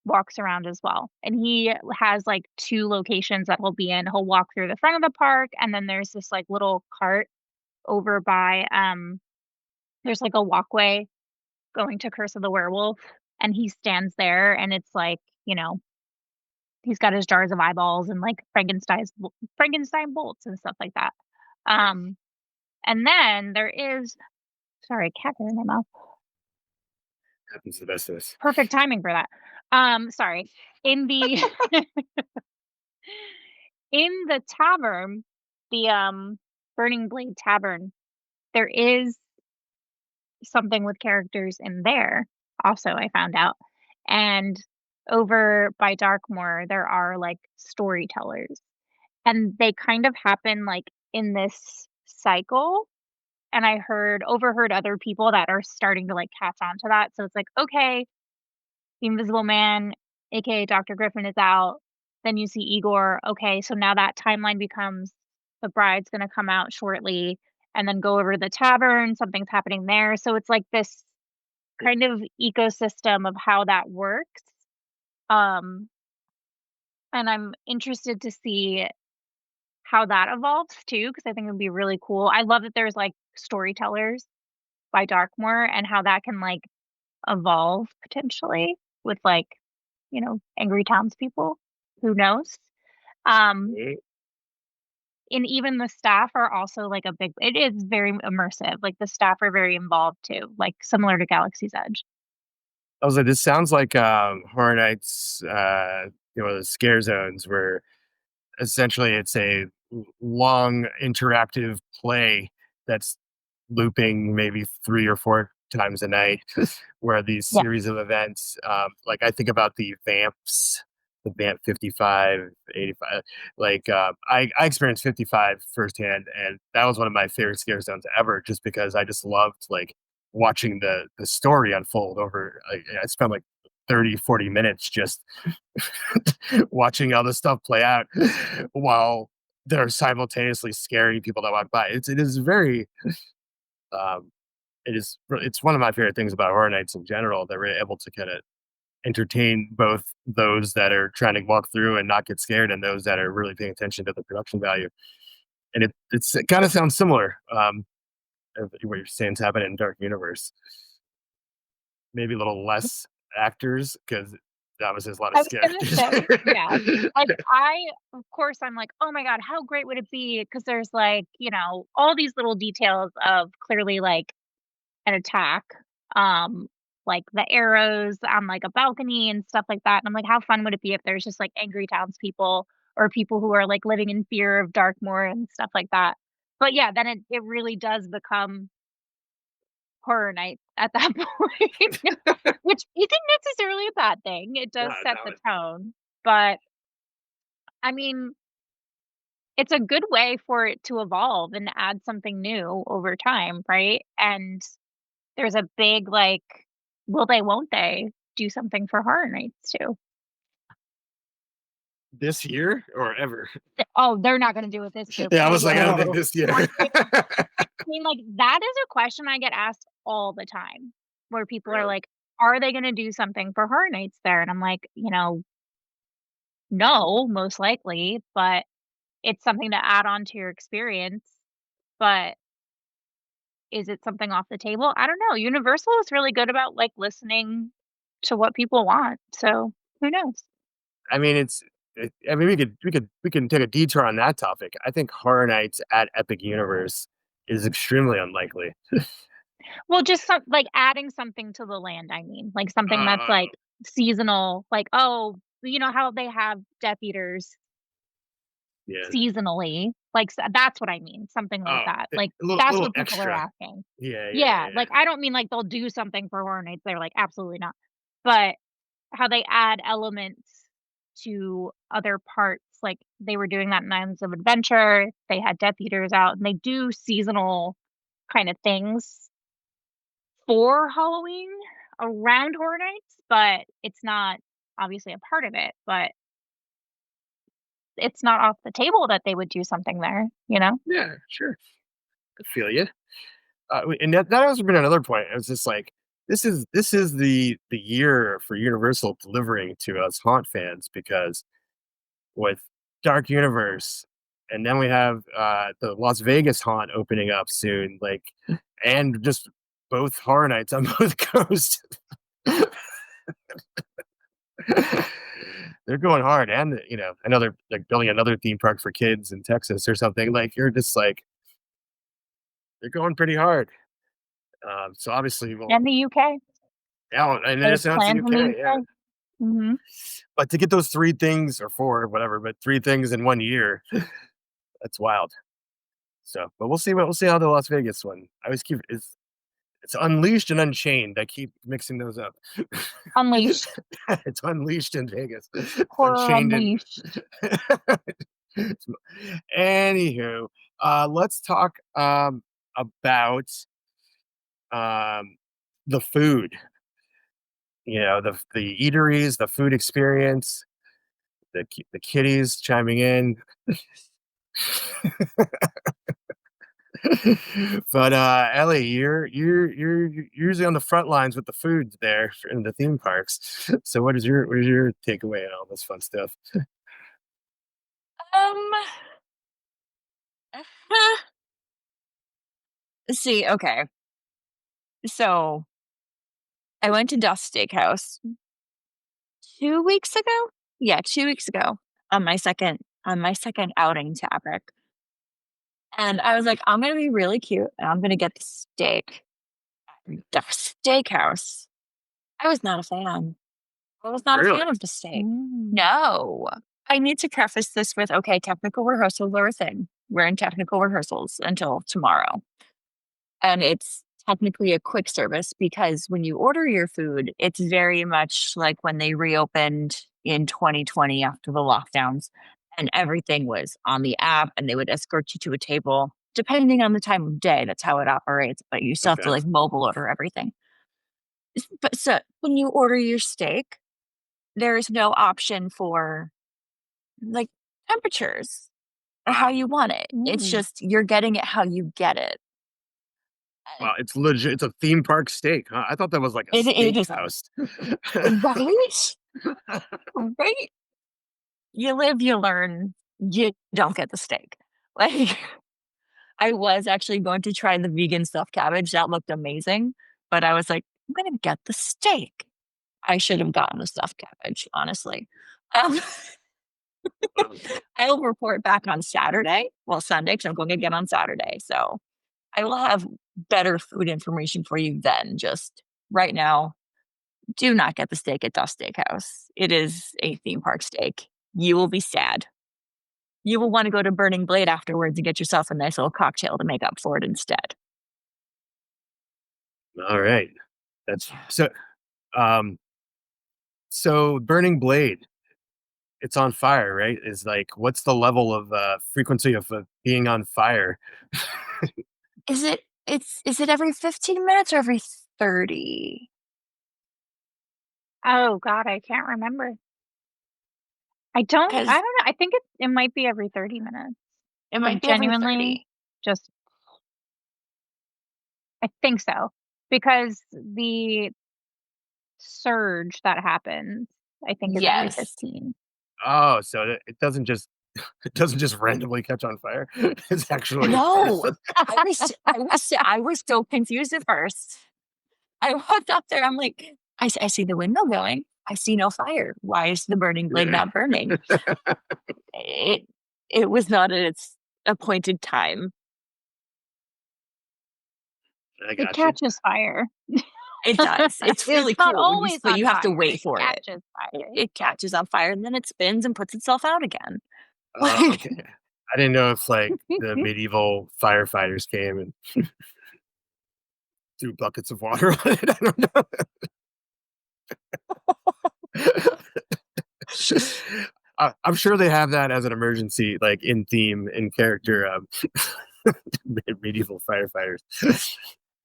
walks around as well, and he has, 2 locations that he'll be in. He'll walk through the front of the park, and then there's this, little cart over by, there's, a walkway going to Curse of the Werewolf, and he stands there, and it's he's got his jars of eyeballs and, Frankenstein bolts and stuff like that. Um, and then there is sorry, cat got in my mouth. Happens to the best of us. Perfect timing for that. Sorry. In the in the tavern, the, Burning Blade Tavern, there is something with characters in there also, I found out. And over by Darkmoor, there are, storytellers, and they kind of happen, in this cycle, and I overheard other people that are starting to, catch on to that, so it's okay, the Invisible Man, AKA Doctor Griffin, is out. Then you see Igor. Okay, so now that timeline becomes the bride's gonna come out shortly and then go over to the tavern, something's happening there. So it's this kind of ecosystem of how that works. Um, and I'm interested to see how that evolves too, because I think it'd be really cool. I love that there's storytellers by Darkmoor and how that can evolve potentially with angry townspeople. Who knows? Um, Mhm. and even the staff are also a big it is very immersive. The staff are very involved too, similar to Galaxy's Edge. I was like, this sounds like Horror Nights, the scare zones where essentially it's a long interactive play that's looping maybe 3 or 4 times a night, where these Yeah. series of events, like I think about the Vamp 55, 85. Like I experienced 55 firsthand, and that was one of my favorite scare zones ever, just because I just loved like watching the story unfold over. I spent like 30, 40 minutes just watching all this stuff play out while they're simultaneously scaring people that walk by. It is very um, it's one of my favorite things about horror nights in general, that we're able to kind of entertain both those that are trying to walk through and not get scared, and those that are really paying attention to the production value. And it kind of sounds similar, of what you're saying is happening in Dark Universe. Maybe a little less actors, because obviously there's a lot of I was scare gonna actors. say, yeah. Like, of course, I'm like, "Oh my god, how great would it be?" Because there's, like, all these little details of clearly, like, an attack, um, like the arrows on, like, a balcony and stuff like that, and I'm like, "How fun would it be if there's just, like, angry townspeople or people who are, like, living in fear of Darkmoor and stuff like that?" But, yeah, then it really does become horror night at that point, which isn't necessarily a bad thing. It No, does set no, the tone, but, I mean, it's a good way for it to evolve and add something new over time, right? And there's a big, like, will they, won't they do something for horror nights too? this year or ever. Oh, they're not gonna do it this year Yeah, I for was like, I don't think sure. this year. Aren't they? I mean, like, that is a question I get asked all the time, where people are Really? like, "Are they gonna do something for horror nights there?" And I'm like, "No, most likely, but it's something to add on to your experience." But is it something off the table? I don't know. Universal is really good about, like, listening to what people want, so who knows? I mean, I mean, we can take a detour on that topic. I think Horror Nights at Epic Universe is extremely unlikely. Well, just like, adding something to the land, I mean, like, something that's, Uh, like, seasonal, like, oh, you know how they have Death Eaters yeah. seasonally? Like, that's what I mean, something like Oh, that, like, a that's little what people are extra. asking. Yeah, yeah, Yeah, yeah, like, yeah. I don't mean, like, they'll do something for Horror Nights, they're like, "Absolutely not." But how they add elements to other parts, like, they were doing that in Islands of Adventure, they had Death Eaters out, and they do seasonal kind of things for Halloween around Horror Nights, but it's not obviously a part of it, but it's not off the table that they would do something there, you know? Yeah, sure. I feel you. And that has been another point. It was just like, this is the year for Universal delivering to us haunt fans, because with Dark Universe, and then we have the Las Vegas haunt opening up soon, like, and just both horror nights on both coasts. They're going hard, and I know they're like building another theme park for kids in Texas or something. Like, you're just like, they're going pretty hard. So obviously, well, And the UK. yeah, and They then have it's announced the plans in the UK, yeah. UK. Mhm. But to get those 3 things, or 4, whatever, but 3 things in 1 year, that's wild. So, but we'll see how the Las Vegas one. I always keep it's Unleashed and Unchained. I keep mixing those up. Unleashed. It's Unleashed in Vegas. It's Horror Unchained in. Unleashed. Anywho, let's talk about um the food. The eateries, the food experience, the kitties chiming in. But Ellie, you're usually on the front lines with the food there in the theme parks. So what is your takeaway on all this fun stuff? Um, see, okay. So I went to Dust Steakhouse 2 weeks ago. Yeah, 2 weeks ago on my second outing to Epic, and I was like, I'm gonna be really cute, and I'm gonna get the steak at Dust Steakhouse. I was not a fan. I was not a Really? fan of the steak. Mm. No. I need to preface this with, okay, technical rehearsals are a thing. We're in technical rehearsals until tomorrow. And it's technically a quick service because when you order your food, it's very much like when they reopened in 2020 after the lockdowns and everything was on the app and they would escort you to a table depending on the time of day. That's how it operates. But you still have to Okay. like mobile order everything. But so when you order your steak, there is no option for like temperatures or how Wow. you want it. It's Mm. just you're getting it how you get it. Wow, it's legit. It's a theme park steak, huh? I thought that was like a It is steakhouse. right, right. You live, you learn. You don't get the steak. Like I was actually going to try the vegan stuffed cabbage. That looked amazing, but I was like, I'm gonna get the steak. I should have gotten the stuffed cabbage, honestly. Um, I'll report back on Saturday. Well, Sunday, because I'm going again on Saturday. So I will have better food information for you then. Just right now, do not get the steak at Duff Steakhouse. It is a theme park steak. You will be sad. You will want to go to Burning Blade afterwards and get yourself a nice little cocktail to make up for it instead. All right. That's so. Um. So, Burning Blade, it's on fire, right? Is like, what's the level of frequency of being on fire? Is it every 15 minutes or every 30? Oh God, I can't remember. I Because don't know. I think it might be every 30 minutes. it Like might be every genuinely, 30. just I think so. Because the surge that happens, I think is every Yes. 15. Oh, so it doesn't just it doesn't just randomly catch on fire. It's actually No. I was so confused at first. I walked up there, I'm like, I see the window going. I see no fire. Why is the burning blade yeah. not burning? It it was not at its appointed time. I It got you. catches fire. It does. It's really It's not cool, always but on you have to fire. wait It for it. catches fire. It catches on fire and then it spins and puts itself out again. Like, Okay. I didn't know if like the medieval firefighters came and threw buckets of water on it. I don't know. I'm sure they have that as an emergency, like in theme, in character, medieval firefighters.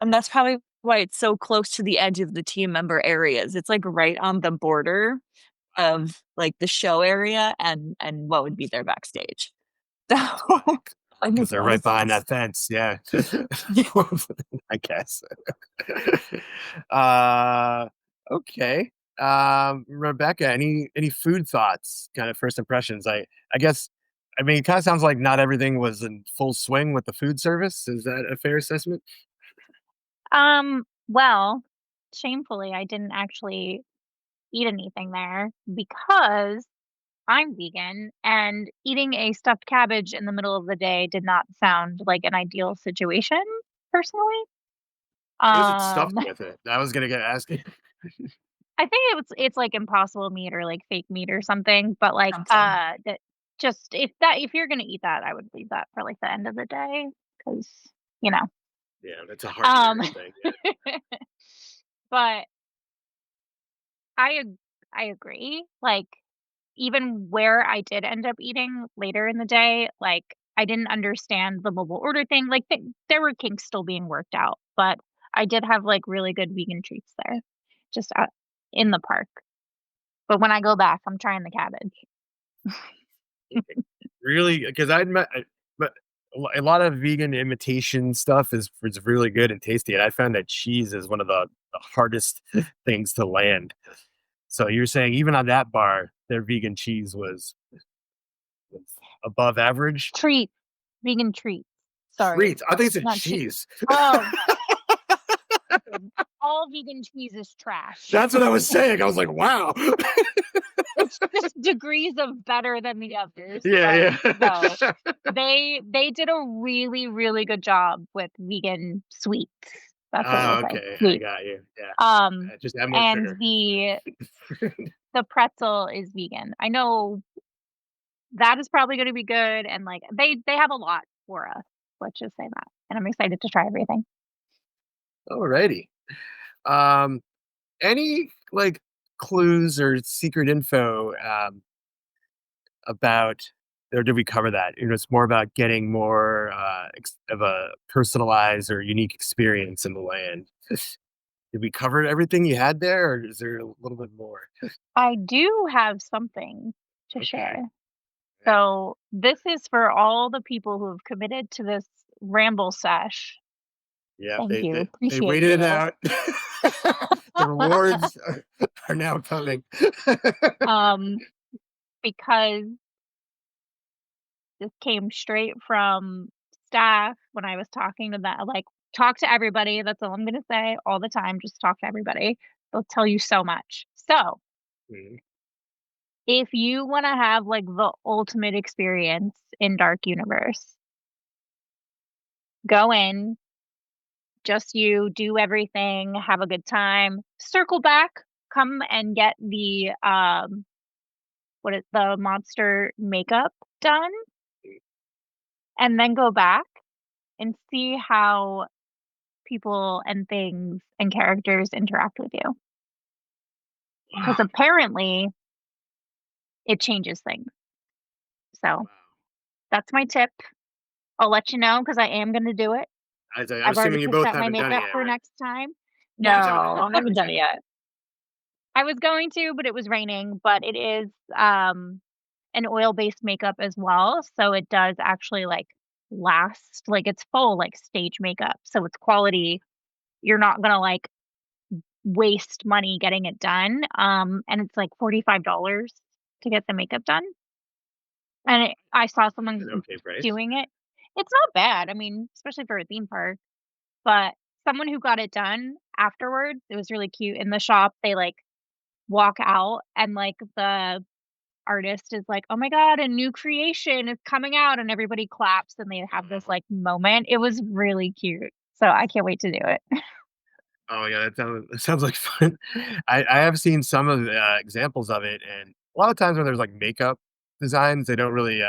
and that's probably why it's so close to the edge of the team member areas. It's like right on the border of like the show area and what would be there backstage. So That's why, it because makes a they're lot right of behind sense. that fence. Yeah, I guess. uh, okay. Rebekah, any food thoughts? Kind of first impressions. I guess. I mean, it kind of sounds like not everything was in full swing with the food service. Is that a fair assessment? Well, shamefully, I didn't actually eat anything there because I'm vegan and eating a stuffed cabbage in the middle of the day did not sound like an ideal situation personally. What is it Um, stuffed with it? I was gonna get asking. I think it's like impossible meat or like fake meat or something, but like Something. that just if you're gonna eat that, I would leave that for like the end of the day because you know. Yeah, that's a Um, heartier thing. Yeah. but I I agree. Like even where I did end up eating later in the day, like I didn't understand the mobile order thing. Like there were kinks still being worked out, but I did have like really good vegan treats there, just out in the park. But when I go back, I'm trying the cabbage. Really, because I'd met, but a lot of vegan imitation stuff is really good and tasty, and I found that cheese is one of the hardest things to land. So you're saying even on that bar, their vegan cheese was above average? Treat, vegan treats. Sorry, Treats. I think it's a not cheese. cheese. Oh, all vegan cheese is trash. That's what I was saying. I was like, wow. It's just degrees of better than the others. Yeah, But yeah. no, they did a really, really good job with vegan sweets. That's what Oh, we'll say. okay. I Sweet. got you. Yeah. Just add more And sugar. the pretzel is vegan. I know that is probably gonna be good, and, like, they have a lot for us, let's just say that, and I'm excited to try everything. Alrighty. Um, any like clues or secret info about, or did we cover that? It's more about getting more of a personalized or unique experience in the land. Did we cover everything you had there, or is there a little bit more? I do have something to Okay. share. Right. So, this is for all the people who have committed to this ramble sesh. Yeah, Thank they you, they they appreciate waited it you. out. The rewards are now coming. Um, because this came straight from staff when I was talking to that like, talk to everybody, that's all I'm gonna say all the time, just talk to everybody. They'll tell you so much. So, Mhm. if you wanna have, like, the ultimate experience in Dark Universe, go in, just you, do everything, have a good time, circle back, come and get the monster makeup done, and then go back and see how people and things and characters interact with you. Because Wow. apparently it changes things. So, that's my tip. I'll let you know because I am gonna do it. I'm I've already assuming you picked both out my haven't done it makeup yet, for right? next time. No, You haven't. No. I haven't done it yet. I was going to, but it was raining, but it is, an oil-based makeup as well, so it does actually, like, last, like, it's full, like, stage makeup, so it's quality. You're not gonna, like, waste money getting it done, and it's, like, $45 to get the makeup done, and I saw An someone okay price. doing it. It's not bad, I mean, especially for a theme park, but someone who got it done afterwards, it was really cute. In the shop, they, like, walk out and, like, the artist is like, "Oh my god, a new creation is coming out," and everybody claps and they have this, like, moment. It was really cute. So I can't wait to do it. Oh yeah, that sounds like fun. I have seen some of the examples of it, and a lot of times when there's like makeup designs, they don't really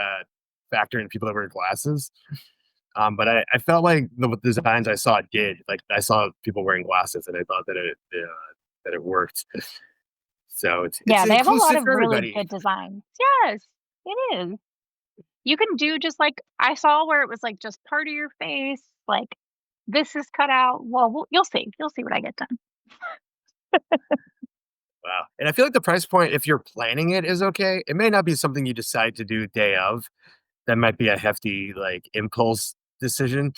factor in people that wear glasses. But I felt like the designs I saw did. Like I saw people wearing glasses, and I thought that it worked. So it's Yeah, they have a lot inclusive of for really everybody. good designs. Yes, it is. You can do just like I saw where it was, like, just part of your face, like, this is cut out. Well, you'll see. You'll see what I get done. Wow. And I feel like the price point, if you're planning it, is okay. It may not be something you decide to do day of. That might be a hefty like impulse decision.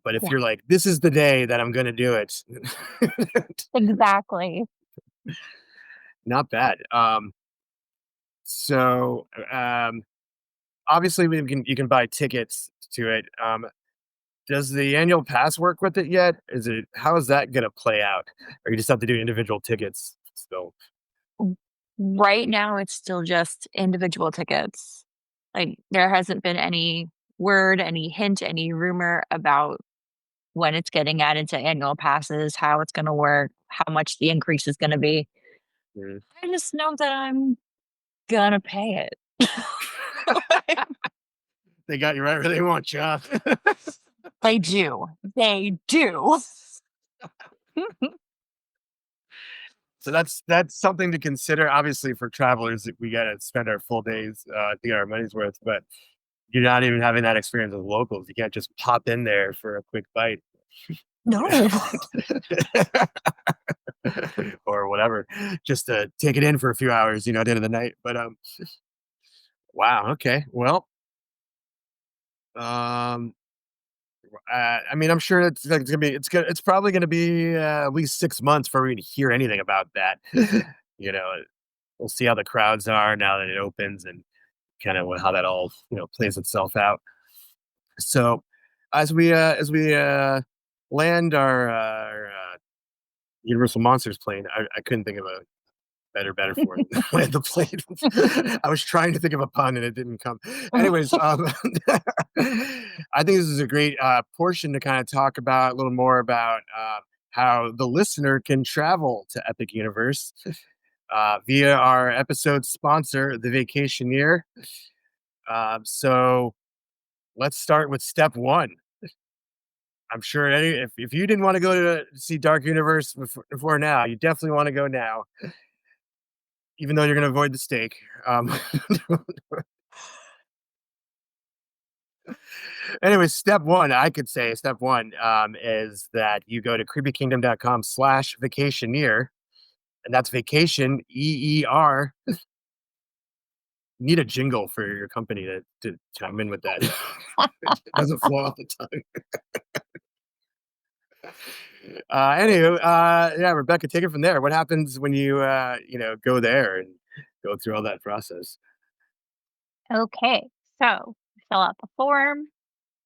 But if Yeah, you're like, this is the day that I'm gonna do it, exactly. not bad. So obviously you can buy tickets to it. Does the annual pass work with it yet? Is it how is that gonna play out? Or you just have to do individual tickets still? Right now, it's still just individual tickets. Like, there hasn't been any word, any hint, any rumor about when it's getting added to annual passes, how it's gonna work, how much the increase is gonna be. Mm. I just know that I'm gonna pay it. They got you right where they want you. Huh? They do. They do. So that's something to consider. Obviously, for travelers, that we got to spend our full days to get our money's worth. But you're not even having that experience with locals. You can't just pop in there for a quick bite No. or whatever, just to take it in for a few hours. At the end of the night. But wow. Okay. Well, um, I mean, I'm sure it's like, it's probably gonna be at least 6 months before we hear anything about that. you know, we'll see how the crowds are now that it opens and kind of how that all plays itself out. So, as we land our Universal Monsters plane, I couldn't think of better for it. Land the plane. I was trying to think of a pun and it didn't come. Anyways, I think this is a great portion to kind of talk about a little more about how the listener can travel to Epic Universe via our episode sponsor, the Vacationeer. So let's start with step one. I'm sure if you didn't want to go to see Dark Universe before now, you definitely want to go now, even though you're going to avoid the steak. Anyway, step one, I could say step one is that you go to creepykingdom.com/vacationeer, and that's vacation, EER. Need a jingle for your company to chime in with that. It doesn't flow off the tongue. Anywho, yeah, Rebekah, take it from there. What happens when you go there and go through all that process? Okay, so fill out the form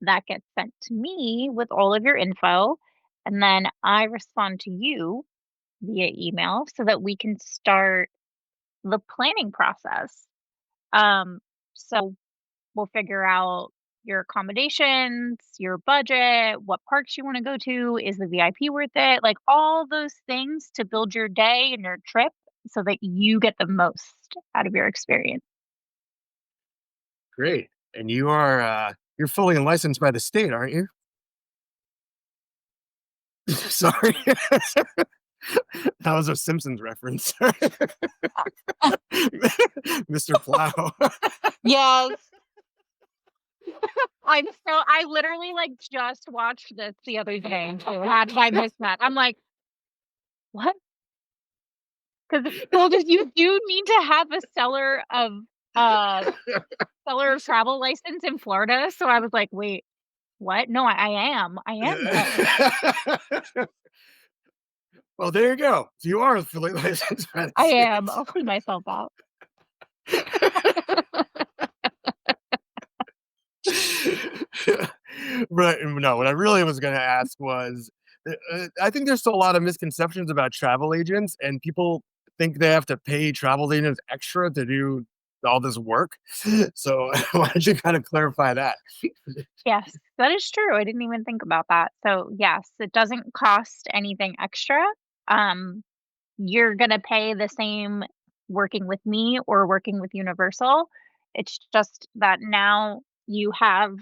that gets sent to me with all of your info, and then I respond to you via email so that we can start the planning process. So we'll figure out your accommodations, your budget, what parks you want to go to, is the VIP worth it? Like all those things to build your day and your trip so that you get the most out of your experience. Great. And you're fully licensed by the state, aren't you? Sorry. That was a Simpsons reference. Mr. Plow. Yes. I literally like just watched this the other day. So how did I miss that? I'm like, what? Because well, just you do need to have a uh seller of travel license in Florida. So I was like, wait, what? No, I am though. Well, there you go. You are fully licensed by the I state. am. I'll clean myself out. Right. No, what I really was going to ask was I think there's still a lot of misconceptions about travel agents, and people think they have to pay travel agents extra to do all this work. So, why don't you kind of clarify that? Yes, that is true. I didn't even think about that. So yes, it doesn't cost anything extra. Um, you're gonna pay the same working with me or working with Universal. It's just that now you have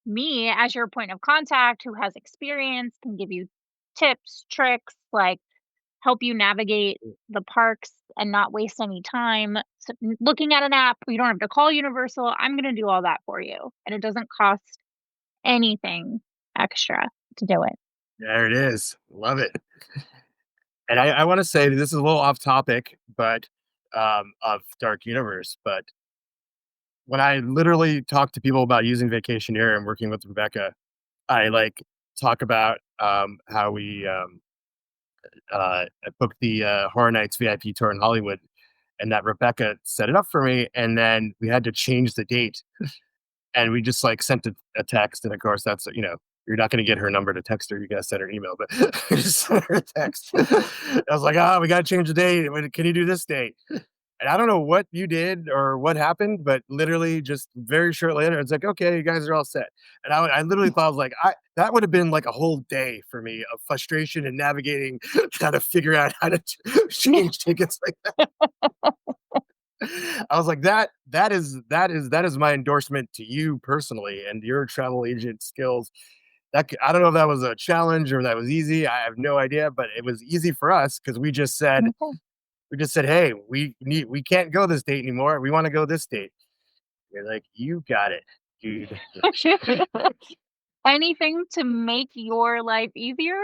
me as your point of contact who has experience, can give you tips, tricks, like help you navigate the parks and not waste any time looking at an app. You don't have to call Universal. I'm going to do all that for you. And it doesn't cost anything extra to do it. There it is. Love it. And I want to say this is a little off topic, but of Dark Universe. But when I literally talk to people about using Vacationeer and working with Rebekah, I like talk about how we I booked the Horror Nights VIP tour in Hollywood, and that Rebekah set it up for me, and then we had to change the date, and we just like sent a text, and of course that's you're not going to get her number to text her. You guys send her an email, but I just sent her a text. I was like, we got to change the date. Can you do this date? And I don't know what you did or what happened, but literally just very short later, it's like, okay, you guys are all set. And I literally thought, I was like, that would have been like a whole day for me of frustration and navigating, how to figure out how to change tickets like that. I was like, that is my endorsement to you personally and your travel agent skills. I don't know if that was a challenge or that was easy. I have no idea, but it was easy for us because Okay. we just said, "Hey, we can't go this date anymore. We want to go this date." You're like, "You got it, dude." Anything to make your life easier.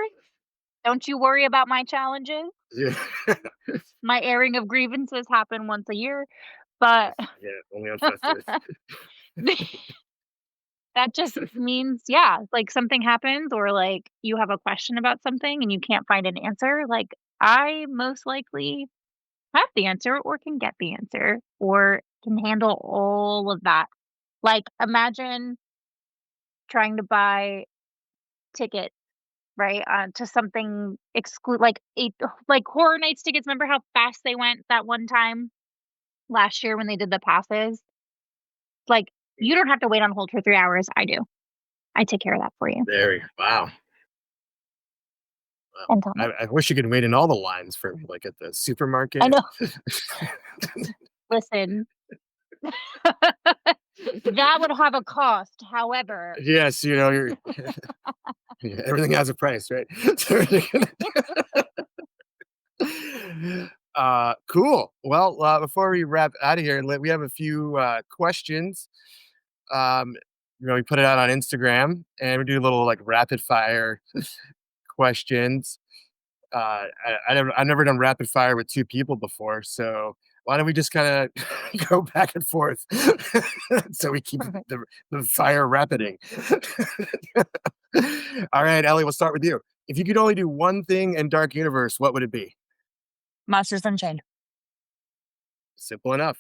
Don't you worry about my challenges. Yeah, My airing of grievances happen once a year, but yeah, only on Festivus. that just means, yeah, like something happens or like you have a question about something and you can't find an answer. Like I most likely have the answer or can get the answer or can handle all of that. Like imagine trying to buy tickets right? To something like Horror Nights tickets. Remember how fast they went that one time last year when they did the passes? Like, you don't have to wait on hold for 3 hours. I do. I take care of that for you. Wow. And Thomas. I wish you could wait in all the lines for like at the I supermarket. know. Listen. That would have a cost. However, Yes, you're everything has a price, right? Cool. Well, before we wrap out of here, we have a few questions. Um, we put it out on Instagram, and we do a little like rapid fire questions. I've never done rapid fire with two people before, so why don't we just kind of go back and forth so we keep perfect. the fire rapiding. All right, Ellie, we'll start with you. If you could only do one thing in Dark Universe, what would it be? Monsters Unchained. Simple enough.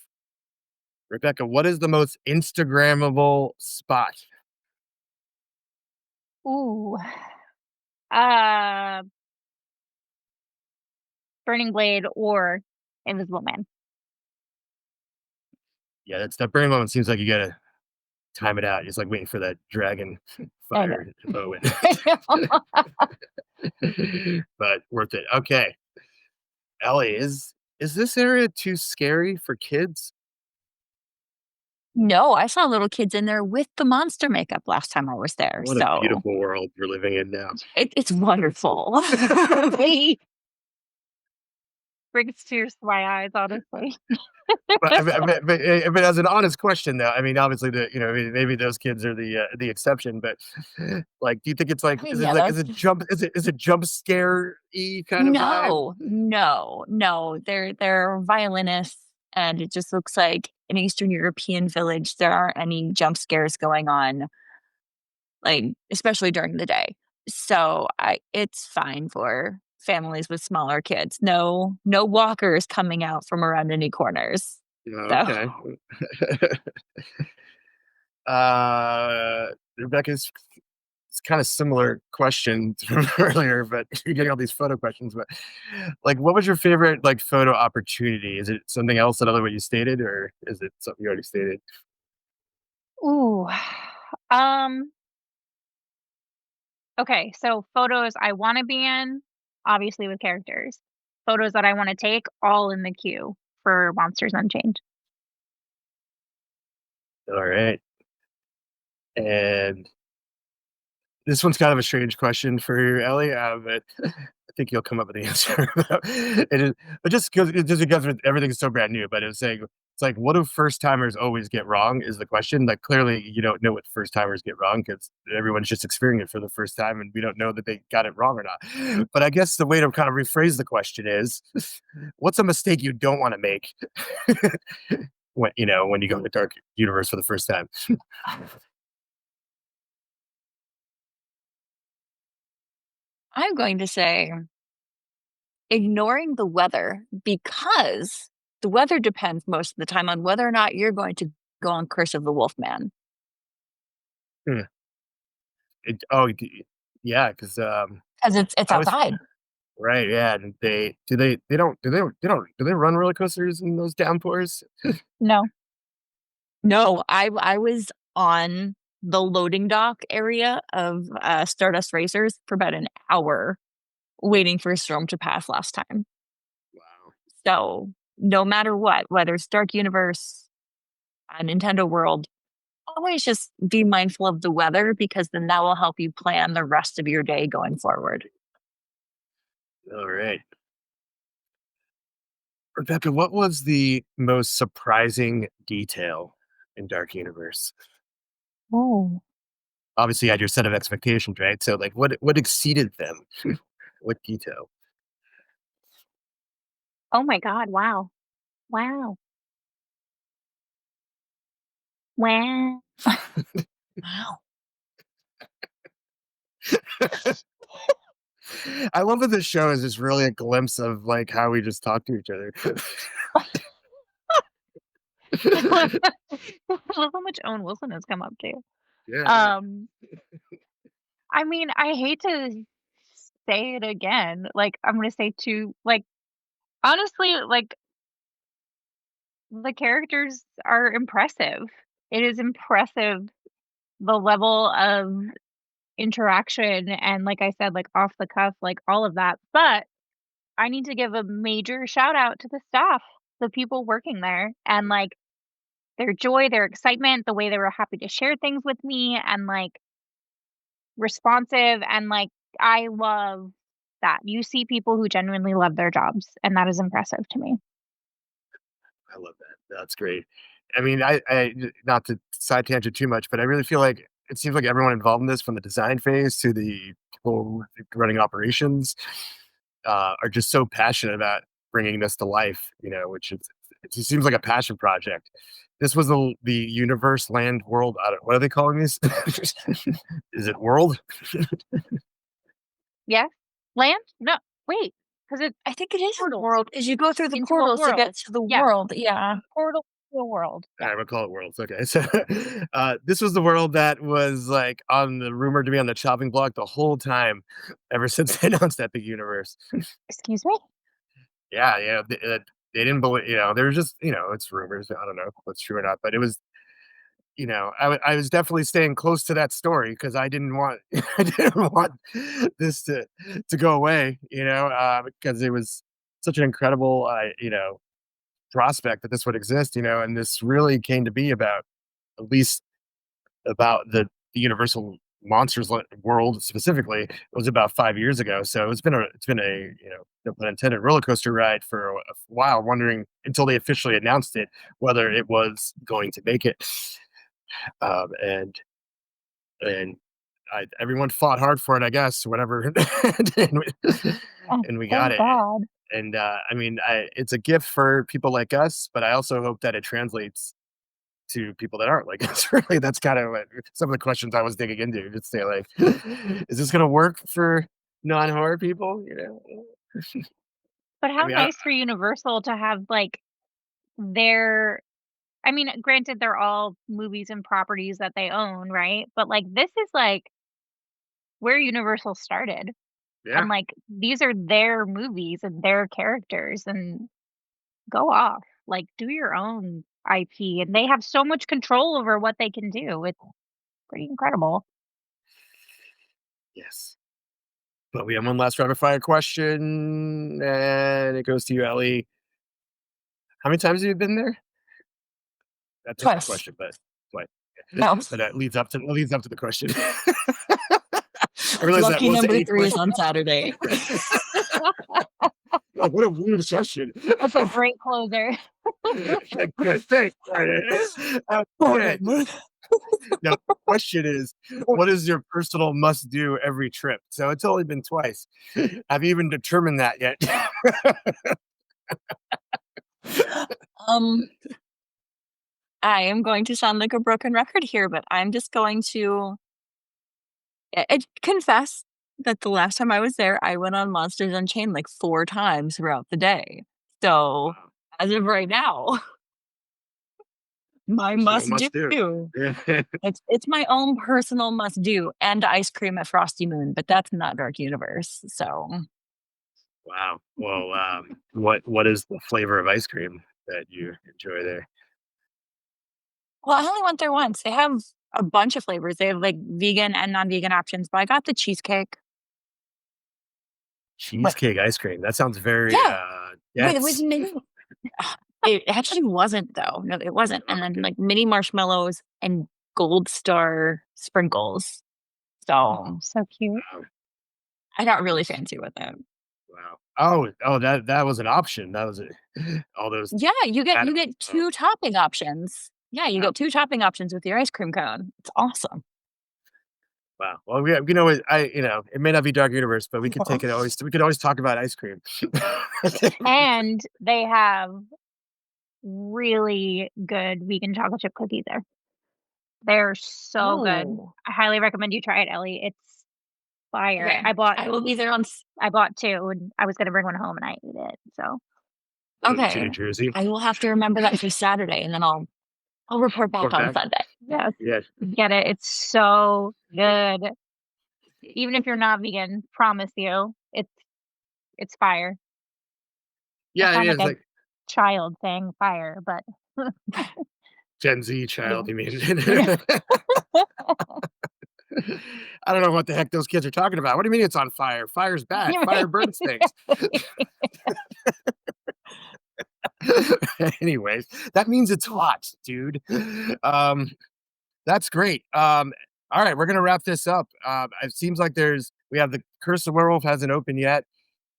Rebekah, what is the most Instagrammable spot? Ooh. Uh, Burning Blade or Invisible Man. Yeah, that burning moment seems like you gotta time it out. It's like waiting for that dragon I know. fire moment. I know. But worth it. Okay. Ellie, is this area too scary for kids? No, I saw little kids in there with the monster makeup last time I was there, What a so beautiful world we're living in now. it's wonderful. Brings tears to my eyes, honestly. But, but as an honest question, though, I mean, obviously, maybe those kids are the exception. But like, do you think it's like, I mean, yeah, that's is it jump scare y kind of vibe? no. They're violinists, and it just looks like an Eastern European village. There aren't any jump scares going on, like especially during the day. So it's fine for families with smaller kids. No walkers coming out from around any corners. So Okay. Rebecca's it's kind of similar question from earlier, but you're getting all these photo questions. But like, what was your favorite like photo opportunity? Is it something else other than what you stated, or is it something you already stated? Ooh. Um, okay, so photos I wanna be in, obviously with characters. Photos that I wanna take, all in the queue for Monsters Unchained. All right. And this one's kind of a strange question for Ellie, but I think you'll come up with the answer. It is, but just because everything's so brand new. But it's like, what do first timers always get wrong? Is the question. Like clearly, you don't know what first timers get wrong because everyone's just experiencing it for the first time, and we don't know that they got it wrong or not. But I guess the way to kind of rephrase the question is, what's a mistake you don't want to make when you go to the dark universe for the first time? I'm going to say ignoring the weather, because the weather depends most of the time on whether or not you're going to go on Curse of the Wolfman. Hmm. Yeah, because Because it's I was outside. right, yeah, and do they run roller coasters in those downpours? No. No, I was on the loading dock area of, Stardust Racers for about an hour waiting for a storm to pass last time. Wow. So, no matter what, whether it's Dark Universe, Nintendo World, always just be mindful of the weather, because then that will help you plan the rest of your day going forward. Alright. Rebecca, what was the most surprising detail in Dark Universe? Oh. Obviously, you had your set of expectations, right? So, like, what exceeded them? What detail? Oh my god, wow. Wow. Wow. Wow. I love that this show is just really a glimpse of, like, how we just talk to each other. I love how much Owen Wilson has come up to. Yeah, yeah. Um, I mean, I hate to say it again. Like, I'm gonna say two, like, honestly, like, the characters are impressive. It is impressive the level of interaction and, like I said, like, off the cuff, like, all of that, but I need to give a major shout out to the staff, the people working there, and, like, their joy, their excitement, the way they were happy to share things with me and, like, responsive, and, like, I love that. You see people who genuinely love their jobs, and that is impressive to me. I love that. That's great. I mean, not to side tangent too much, but I really feel like it seems like everyone involved in this, from the design phase to the people running operations, are just so passionate about bringing this to life. Which it seems like a passion project. This was the universe, land, world. I don't, what are they calling this? Is it world? Yeah? Land? No, wait, because it's I think it is a portals world, as you go through the into a portals to world. get to the Yeah, world, yeah. portal to a world. All Yeah. right, we'll call it worlds. Okay, so this was the world that was like on the rumored to be on the chopping block the whole time, ever since they announced that big universe. Excuse me? Yeah, yeah, they didn't believe. They were just, it's rumors. I don't know if it's true or not, but it was. I was definitely staying close to that story because I didn't want I didn't want this to go away. Because it was such an incredible prospect that this would exist. And this really came to be about, at least about the Universal Monsters world specifically. It was about 5 years ago, so it's been a no pun intended, roller coaster ride for a while, wondering until they officially announced it whether it was going to make it. And everyone fought hard for it, I guess, whatever, and Oh, and we got thank it. God. And I mean, it's a gift for people like us, but I also hope that it translates to people that aren't like us. Really, that's kind of what some of the questions I was digging into. Just say like, is this going to work for non-horror people? But I how mean, nice for Universal to have, like, their I mean, granted, they're all movies and properties that they own, right? But, like, this is, like, where Universal started, yeah, and, like, these are their movies and their characters, and go off. Like, do your own IP, and they have so much control over what they can do. It's pretty incredible. yes. But we have one last rapid fire question, and it goes to you, Ellie. How many times have you been there? That's a trick Twice. question, but what? No. But that leads up to the question. I realize that Lucky was number a 3 is question. on Saturday. Like, what a weird question. I thought, Great closer. good, thanks. Okay. Now, the question is, what is your personal must do every trip? So it's only been twice. Have you even determined that yet? Um, I am going to sound like a broken record here, but I'm just going to confess that the last time I was there, I went on Monsters Unchained like 4 times throughout the day. So, as of right now, my Personal must must do. do. Yeah. It's my own personal must do, and ice cream at Frosty Moon, but that's not Dark Universe, so Wow. Well, what is the flavor of ice cream that you enjoy there? well, I only went there once. They have a bunch of flavors. They have, like, vegan and non-vegan options, but I got the cheesecake. But Cheesecake ice cream. That sounds very yeah, with yes. mini it actually wasn't though. No, it wasn't. And then, Okay. like, mini marshmallows and Gold Star sprinkles. So, So cute. Wow. I got really fancy with it. Wow. Oh, that was an option. That was it. All those Yeah, you add-ons. get Oh, 2 topping options. Yeah, you wow. get 2 topping options with your ice cream cone. It's awesome. Wow. Well, it may not be Dark Universe, but we could always talk about ice cream. And they have really good vegan chocolate chip cookies there. They're so good. Ooh. I highly recommend you try it, Ellie. It's fire. Okay. I will be there on I bought 2, and I was gonna bring one home, and I ate it, so To okay. New Jersey. I will have to remember that for Saturday, and then I'll report back Report on back. Sunday. yes, Yeah. get it. It's so good. Even if you're not vegan, promise you, It's fire. I Yeah, sound yeah, like it's a like child saying fire, but Gen Z child, yeah. you mean? I don't know what the heck those kids are talking about. What do you mean it's on fire? Fire's bad. Fire burns things. Anyways, that means it's hot, dude. Um, that's great. All right, we're gonna wrap this up. It seems like we have the Curse of Werewolf hasn't opened yet.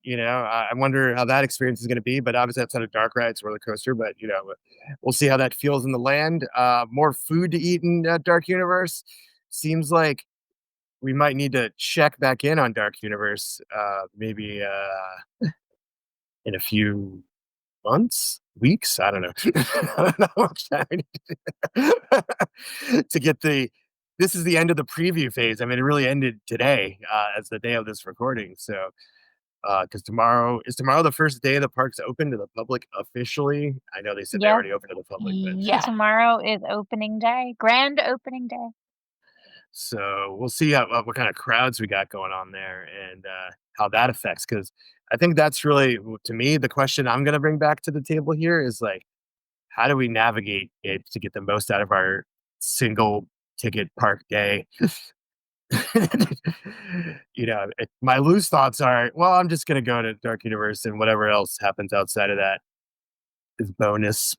I wonder how that experience is going to be. But obviously, that's not a dark ride; it's a roller coaster. But we'll see how that feels in the land. More food to eat in Dark Universe. Seems like we might need to check back in on Dark Universe. Maybe in a few months, weeks. I don't know. I don't know how much time I need to get the. This is the end of the preview phase. I mean, it really ended today as the day of this recording. So because tomorrow the first day the park's open to the public officially. I know they said they Yes. already opened to the public, but Yeah. Tomorrow is opening day. Grand opening day. so we'll see what kind of crowds we got going on there and how that affects. Because I think that's really, to me, the question I'm going to bring back to the table here is like, how do we navigate it to get the most out of our single ticket park day? My loose thoughts are, well, I'm just going to go to Dark Universe and whatever else happens outside of that is bonus.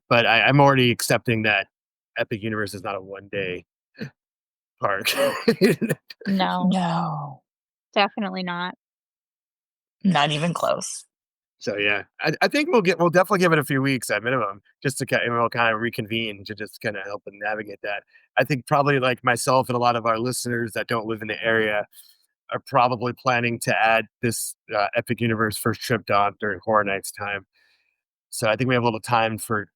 But I'm already accepting that Epic Universe is not a 1 day park. No, No, definitely not. not even close. So yeah, I think we'll definitely give it a few weeks at minimum, just to we'll kind of reconvene to just kind of help them navigate that. I think probably like myself and a lot of our listeners that don't live in the area are probably planning to add this Epic Universe first trip on during Horror Nights time. So I think we have a little time for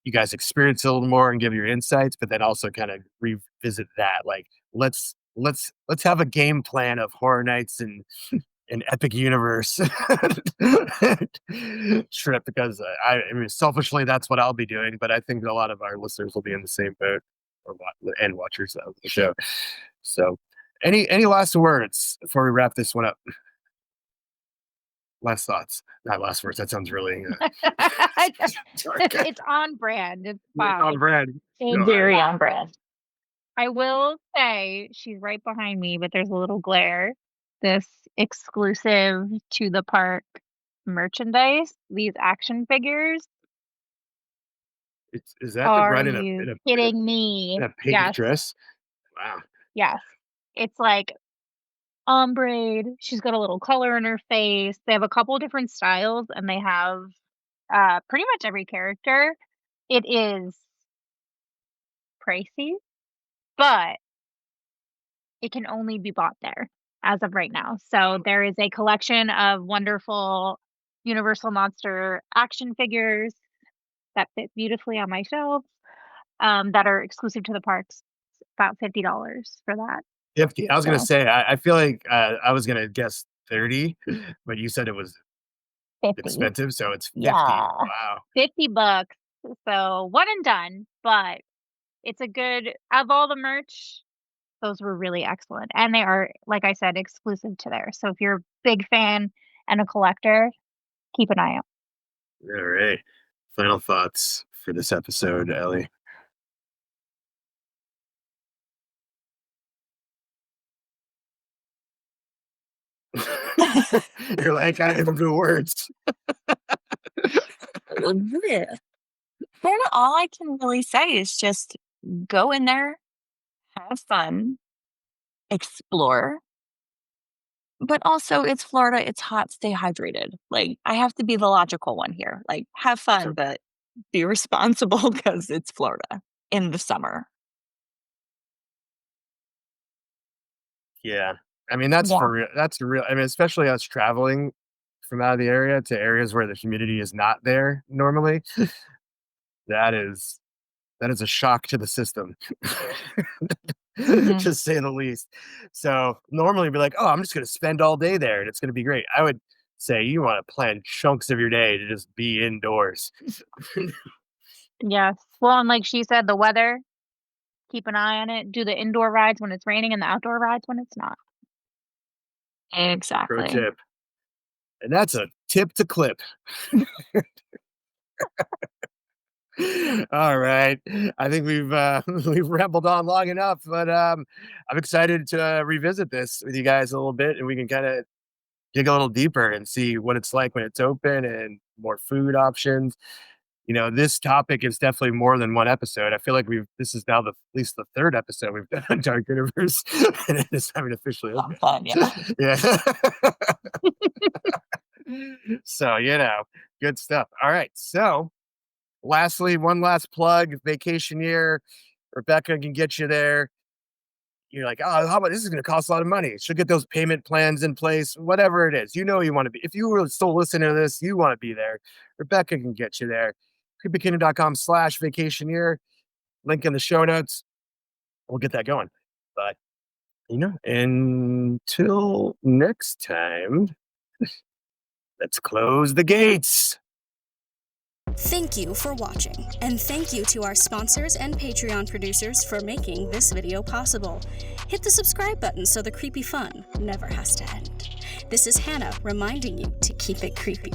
you guys to experience it a little more and give your insights, but then also kind of revisit that. Like let's have a game plan of Horror Nights and an Epic Universe trip because I mean selfishly that's what I'll be doing, but I think a lot of our listeners will be in the same boat and watchers of the show. So any last words before we wrap this one up? Last thoughts, not last words. That sounds really dark. It's on brand. It's On fine. brand. It's Very on brand. I will say she's right behind me, but there's a little glare. This exclusive to the park merchandise, these action figures. Is that the Are bride you kidding me? in a pink Yes, dress? Wow. yes. It's like ombre. She's got a little color in her face. They have a couple different styles, and they have pretty much every character. It is pricey, but it can only be bought there as of right now. So there is a collection of wonderful Universal Monster action figures that fit beautifully on my shelves that are exclusive to the parks. It's about $50 for that. 50. I was gonna So say, I feel like I was gonna guess 30, but you said it was 50. expensive, so it's 50. Yeah. Wow. $50. So one and done, but it's a good of all the merch, those were really excellent. And they are, like I said, exclusive to there. So if you're a big fan and a collector, keep an eye out. All right. Final thoughts for this episode, Ellie. You're like, I don't have no words. Yeah. Then all I can really say is just go in there, have fun, explore. But also, it's Florida, it's hot, stay hydrated. Like, I have to be the logical one here. Like, have fun, but be responsible because it's Florida in the summer. Yeah. I mean, that's Yeah. for real. That's real. I mean, especially us traveling from out of the area to areas where the humidity is not there normally. that is that is a shock to the system. Mhm. To say the least. So normally be like, oh, I'm just gonna spend all day there and it's gonna be great. I would say you want to plan chunks of your day to just be indoors. Yes. Well, and like she said, the weather, keep an eye on it. Do the indoor rides when it's raining and the outdoor rides when it's not. Pro Exactly. tip. And that's a tip to clip. All right. I think we've we've rambled on long enough, but I'm excited to revisit this with you guys a little bit, and we can kind of dig a little deeper and see what it's like when it's open and more food options. This topic is definitely more than one episode. I feel like this is now at least the third episode we've done on Dark Universe, and it is having officially opened. Fun, yeah. Yeah. So, good stuff. All right. So, lastly, one last plug, Vacationeer. Rebekah can get you there. You're like, oh, how about this is going to cost a lot of money. She'll get those payment plans in place, whatever it is. You want to be. If you were still listening to this, you want to be there. Rebekah can get you there. creepykingdom.com/vacationeer. Link in the show notes. We'll get that going. But, until next time, let's close the gates. Thank you for watching, and thank you to our sponsors and Patreon producers for making this video possible. Hit the subscribe button so the creepy fun never has to end. This is Hannah reminding you to keep it creepy.